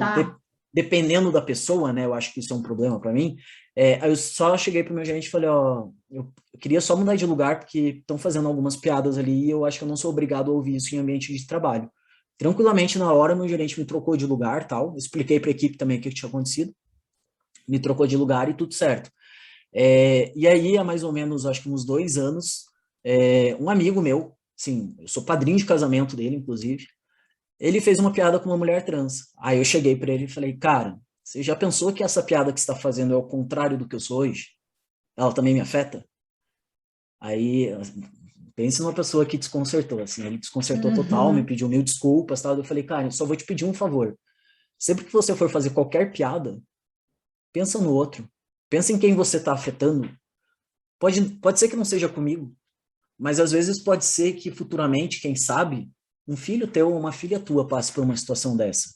dependendo da pessoa, né? Eu acho que isso é um problema para mim. Aí eu só cheguei pro meu gerente e falei, eu queria só mudar de lugar porque estão fazendo algumas piadas ali e eu acho que eu não sou obrigado a ouvir isso em ambiente de trabalho. Tranquilamente, na hora, meu gerente me trocou de lugar, tal. Expliquei para a equipe também o que tinha acontecido. Me trocou de lugar e tudo certo. E aí, há mais ou menos, acho que uns 2 anos, Um amigo meu, sim, eu sou padrinho de casamento dele, inclusive, ele fez uma piada com uma mulher trans. Aí eu cheguei para ele e falei, cara, você já pensou que essa piada que você está fazendo é o contrário do que eu sou hoje? Ela também me afeta? Aí, pense numa pessoa que desconcertou, assim, ele desconcertou total, me Uhum. pediu mil desculpas, tal. Eu falei, cara, eu só vou te pedir um favor. Sempre que você for fazer qualquer piada, pensa no outro. Pensa em quem você está afetando. Pode ser que não seja comigo, mas às vezes pode ser que futuramente, quem sabe, um filho teu ou uma filha tua passe por uma situação dessa.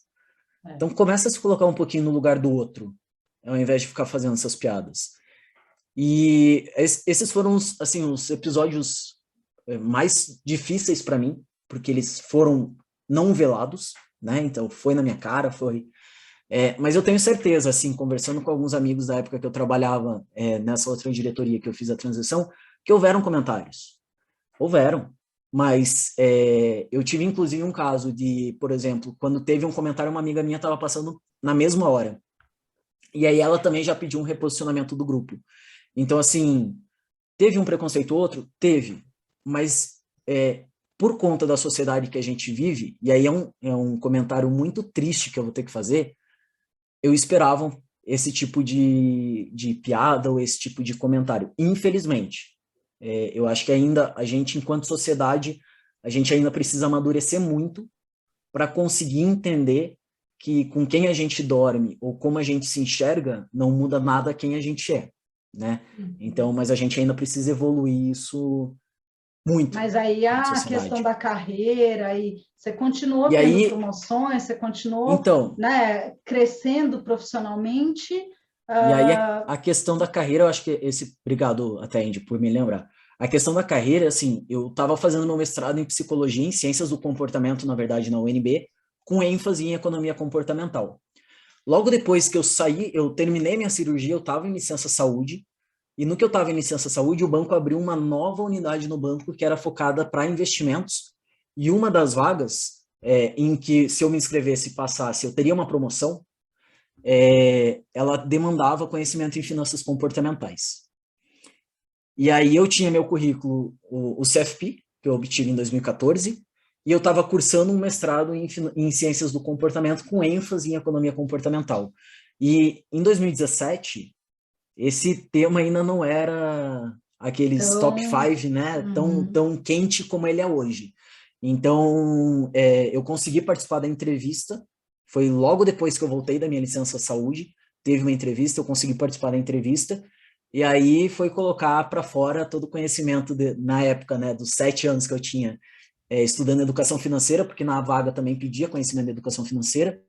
É. Então começa a se colocar um pouquinho no lugar do outro, ao invés de ficar fazendo essas piadas. E esses foram assim, os episódios mais difíceis para mim, porque eles foram não velados, né? Então foi na minha cara, foi. Mas eu tenho certeza, assim, conversando com alguns amigos da época que eu trabalhava nessa outra diretoria que eu fiz a transição, que houveram comentários. Houveram. Mas eu tive, inclusive, um caso de, por exemplo, quando teve um comentário, uma amiga minha estava passando na mesma hora. E aí ela também já pediu um reposicionamento do grupo. Então, assim, teve um preconceito ou outro? Teve. Mas por conta da sociedade que a gente vive, e aí é um comentário muito triste que eu vou ter que fazer, eu esperava esse tipo de piada ou esse tipo de comentário. Infelizmente, eu acho que ainda a gente, enquanto sociedade, a gente ainda precisa amadurecer muito para conseguir entender que com quem a gente dorme ou como a gente se enxerga não muda nada quem a gente é, né? Então, Uhum. mas a gente ainda precisa evoluir isso muito Mas aí como a questão sociedade. da carreira, aí você continuou E tendo aí, promoções, você continuou, então, né, crescendo profissionalmente. E aí Ah, a questão da carreira, eu acho que obrigado até, Andy, por me lembrar. A questão da carreira, assim, eu estava fazendo meu mestrado em psicologia, em ciências do comportamento, na verdade, na UNB, com ênfase em economia comportamental. Logo depois que eu saí, eu terminei minha cirurgia, eu estava em licença saúde, e no que eu estava em licença saúde, o banco abriu uma nova unidade no banco que era focada para investimentos, e uma das vagas, em que se eu me inscrevesse e passasse, eu teria uma promoção, ela demandava conhecimento em finanças comportamentais. E aí eu tinha meu currículo, o CFP, que eu obtive em 2014, e eu estava cursando um mestrado em ciências do comportamento com ênfase em economia comportamental. E em 2017, esse tema ainda não era aqueles top então, 5, né, uhum. tão quente como ele é hoje. Então, eu consegui participar da entrevista, foi logo depois que eu voltei da minha licença saúde, teve uma entrevista, eu consegui participar da entrevista, e aí foi colocar para fora todo o conhecimento, na época, né, dos 7 anos que eu tinha estudando educação financeira, porque na vaga também pedia conhecimento de educação financeira,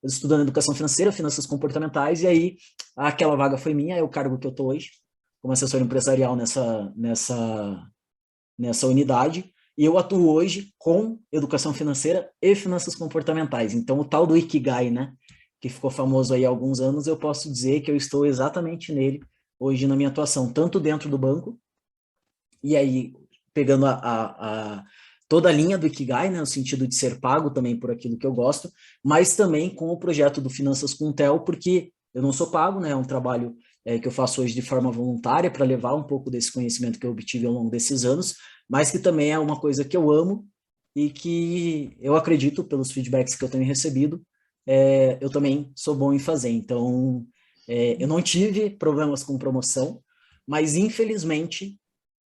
eu estudando educação financeira, finanças comportamentais, e aí aquela vaga foi minha, é o cargo que eu estou hoje, como assessor empresarial nessa unidade, e eu atuo hoje com educação financeira e finanças comportamentais. Então, o tal do Ikigai, né, que ficou famoso aí há alguns anos, eu posso dizer que eu estou exatamente nele hoje na minha atuação, tanto dentro do banco, e aí pegando toda a linha do Ikigai, né, no sentido de ser pago também por aquilo que eu gosto, mas também com o projeto do Finanças com o Theo, porque eu não sou pago, né, é um trabalho que eu faço hoje de forma voluntária para levar um pouco desse conhecimento que eu obtive ao longo desses anos, mas que também é uma coisa que eu amo e que eu acredito, pelos feedbacks que eu tenho recebido, eu também sou bom em fazer. Então, eu não tive problemas com promoção, mas infelizmente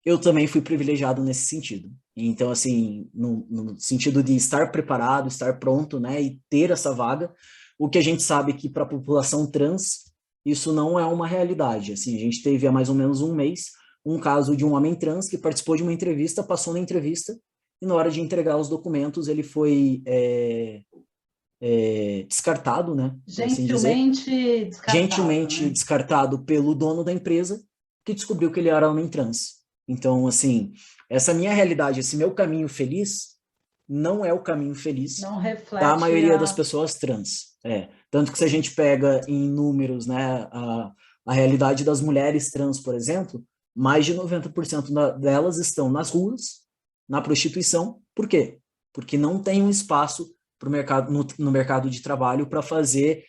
eu também fui privilegiado nesse sentido. Então, assim, no sentido de estar preparado, estar pronto, né, e ter essa vaga, o que a gente sabe que para a população trans, isso não é uma realidade. Assim, a gente teve há mais ou menos um mês um caso de um homem trans que participou de uma entrevista, passou na entrevista, e na hora de entregar os documentos ele foi descartado, né, por assim dizer, Gentilmente descartado, gentilmente né? descartado pelo dono da empresa, que descobriu que ele era homem trans. Então, assim, essa minha realidade, esse meu caminho feliz, não é o caminho feliz Não da reflete maioria das a. pessoas trans. Tanto que se a gente pega em números, né, a realidade das mulheres trans, por exemplo, mais de 90% delas estão nas ruas, na prostituição. Por quê? Porque não tem um espaço pro mercado, no mercado de trabalho para fazer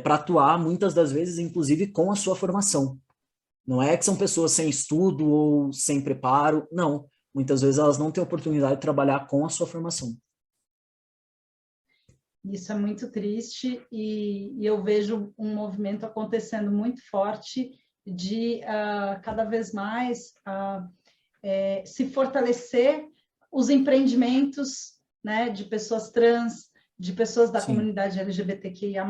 para atuar muitas das vezes, inclusive com a sua formação. Não é que são pessoas sem estudo ou sem preparo, não. Muitas vezes elas não têm oportunidade de trabalhar com a sua formação. Isso é muito triste e eu vejo um movimento acontecendo muito forte de cada vez mais se fortalecer os empreendimentos, né, de pessoas trans, de pessoas da Sim. comunidade LGBTQIA+,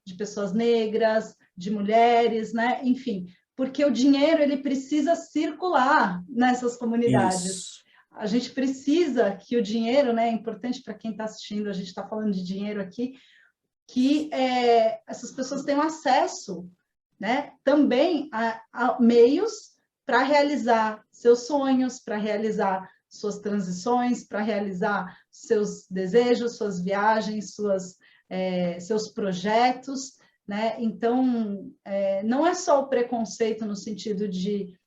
de pessoas negras, de mulheres, né, enfim, porque o dinheiro ele precisa circular nessas comunidades. Isso. A gente precisa que o dinheiro, né, é importante para quem está assistindo, a gente está falando de dinheiro aqui, que essas pessoas tenham acesso, né, também a meios para realizar seus sonhos, para realizar suas transições, para realizar seus desejos, suas viagens, seus projetos, né? Então, não é só o preconceito no sentido de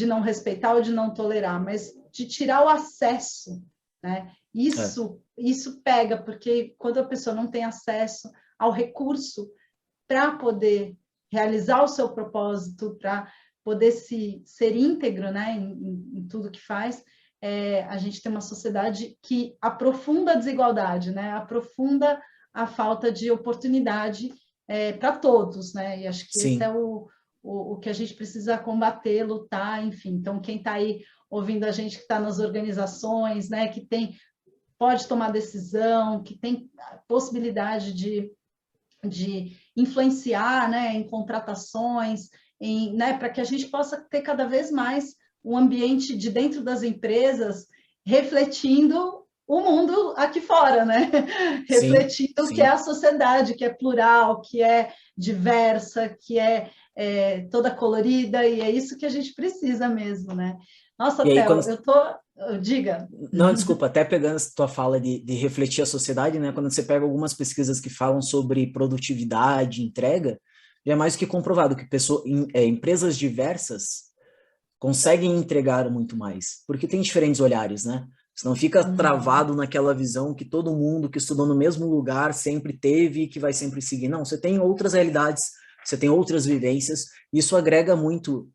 não respeitar ou de não tolerar, mas de tirar o acesso, né? Isso pega, porque quando a pessoa não tem acesso ao recurso para poder realizar o seu propósito, para poder ser íntegro, né, em tudo que faz, a gente tem uma sociedade que aprofunda a desigualdade, né, aprofunda a falta de oportunidade para todos, né, e acho que esse é Sim. o que a gente precisa combater, lutar, enfim. Então, quem está aí ouvindo a gente que está nas organizações, né, que pode tomar decisão, que tem possibilidade de influenciar, né, em contratações, né, para que a gente possa ter cada vez mais um ambiente de dentro das empresas refletindo o mundo aqui fora, né? Sim, Refletindo o que é sim. a sociedade, que é plural, que é diversa, que é toda colorida, e é isso que a gente precisa mesmo, né? Nossa, E aí, quando... Theo, diga. Não, desculpa, até pegando essa tua fala de refletir a sociedade, né? Quando você pega algumas pesquisas que falam sobre produtividade, entrega, já é mais do que comprovado que empresas diversas conseguem entregar muito mais, porque tem diferentes olhares, né? Você não fica travado naquela visão que todo mundo que estudou no mesmo lugar sempre teve e que vai sempre seguir. Não, você tem outras realidades, você tem outras vivências, e isso agrega muito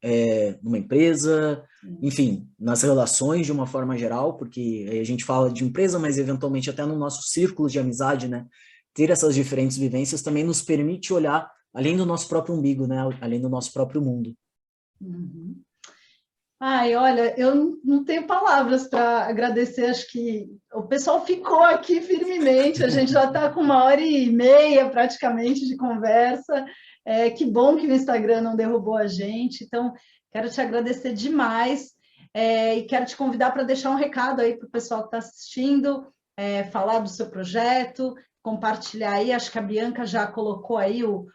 numa empresa, enfim, nas relações de uma forma geral, porque a gente fala de empresa, mas eventualmente até no nosso círculo de amizade, né? Ter essas diferentes vivências também nos permite olhar além do nosso próprio umbigo, né? Além do nosso próprio mundo. Uhum. Ai, olha, eu não tenho palavras para agradecer, acho que o pessoal ficou aqui firmemente, a gente já está com 1h30 praticamente de conversa, que bom que o Instagram não derrubou a gente, então quero te agradecer demais, e quero te convidar para deixar um recado aí para o pessoal que está assistindo, falar do seu projeto, compartilhar aí, acho que a Bianca já colocou aí o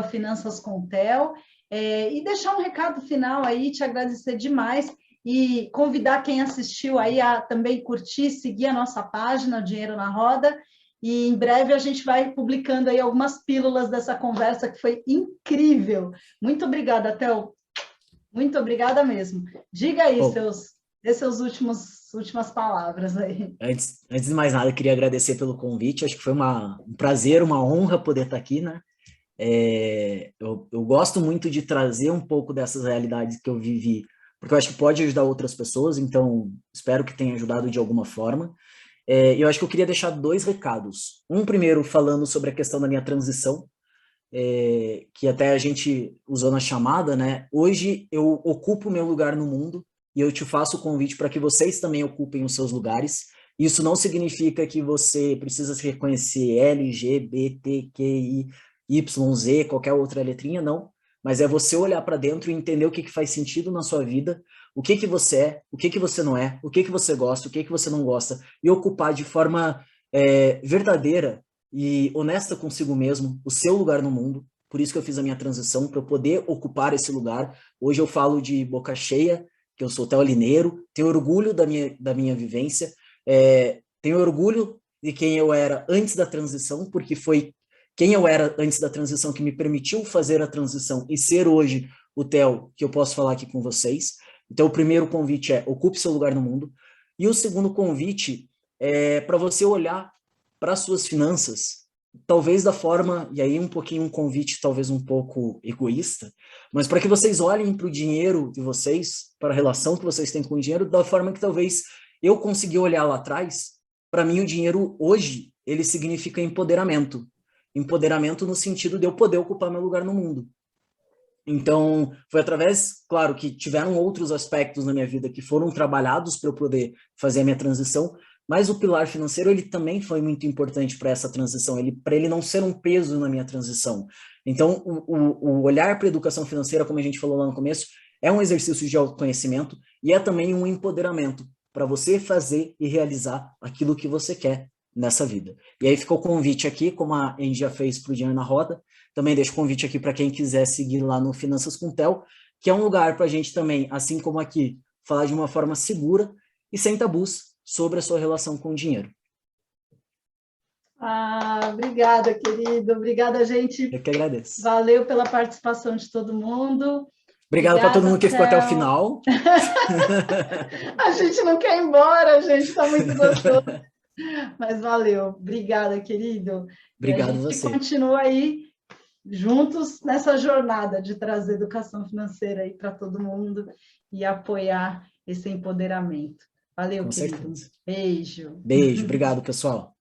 @finançascontel, e deixar um recado final aí, te agradecer demais e convidar quem assistiu aí a também curtir, seguir a nossa página, Dinheiro na Roda, e em breve a gente vai publicando aí algumas pílulas dessa conversa que foi incrível. Muito obrigada, Theo. Muito obrigada mesmo. Diga aí Bom, seus últimas palavras aí. antes de mais nada, eu queria agradecer pelo convite. Acho que foi um prazer, uma honra poder estar aqui, né? Eu gosto muito de trazer um pouco dessas realidades que eu vivi, porque eu acho que pode ajudar outras pessoas, então espero que tenha ajudado de alguma forma. Eu acho que eu queria deixar dois recados. Um primeiro falando sobre a questão da minha transição, que até a gente usou na chamada, né? Hoje eu ocupo o meu lugar no mundo e eu te faço o convite para que vocês também ocupem os seus lugares. Isso não significa que você precisa se reconhecer LGBTQI, YZ, qualquer outra letrinha, não. Mas é você olhar para dentro e entender o que faz sentido na sua vida, o que você é, o que você não é, o que você gosta, o que você não gosta, e ocupar de forma verdadeira e honesta consigo mesmo o seu lugar no mundo. Por isso que eu fiz a minha transição, para eu poder ocupar esse lugar. Hoje eu falo de boca cheia, que eu sou teolineiro, tenho orgulho da minha vivência, tenho orgulho de quem eu era antes da transição, porque foi quem eu era antes da transição que me permitiu fazer a transição e ser hoje o Theo que eu posso falar aqui com vocês. Então, o primeiro convite é ocupe seu lugar no mundo. E o segundo convite é para você olhar para as suas finanças talvez da forma, e aí um pouquinho um convite talvez um pouco egoísta, mas para que vocês olhem para o dinheiro de vocês, para a relação que vocês têm com o dinheiro, da forma que talvez eu consegui olhar lá atrás. Para mim, o dinheiro hoje, ele significa empoderamento. Empoderamento no sentido de eu poder ocupar meu lugar no mundo. Então, foi através, claro, que tiveram outros aspectos na minha vida que foram trabalhados para eu poder fazer a minha transição, mas o pilar financeiro, ele também foi muito importante para essa transição, para ele não ser um peso na minha transição. Então, o olhar para a educação financeira, como a gente falou lá no começo, é um exercício de autoconhecimento e é também um empoderamento para você fazer e realizar aquilo que você quer nessa vida. E aí ficou o convite aqui, como a Angie já fez para o Dinheiro na Roda, também deixo o convite aqui para quem quiser seguir lá no Finanças com Tel, que é um lugar para a gente também, assim como aqui, falar de uma forma segura e sem tabus sobre a sua relação com o dinheiro. Obrigada, querido. Obrigada, gente. Eu que agradeço. Valeu pela participação de todo mundo. Obrigado para todo mundo que ficou até o final. A gente não quer ir embora, a gente está muito gostoso. Mas valeu. Obrigada, querido. Obrigado a gente você. Continua aí juntos nessa jornada de trazer educação financeira aí para todo mundo e apoiar esse empoderamento. Valeu, Com querido. certeza. Beijo. Beijo. Obrigado, pessoal.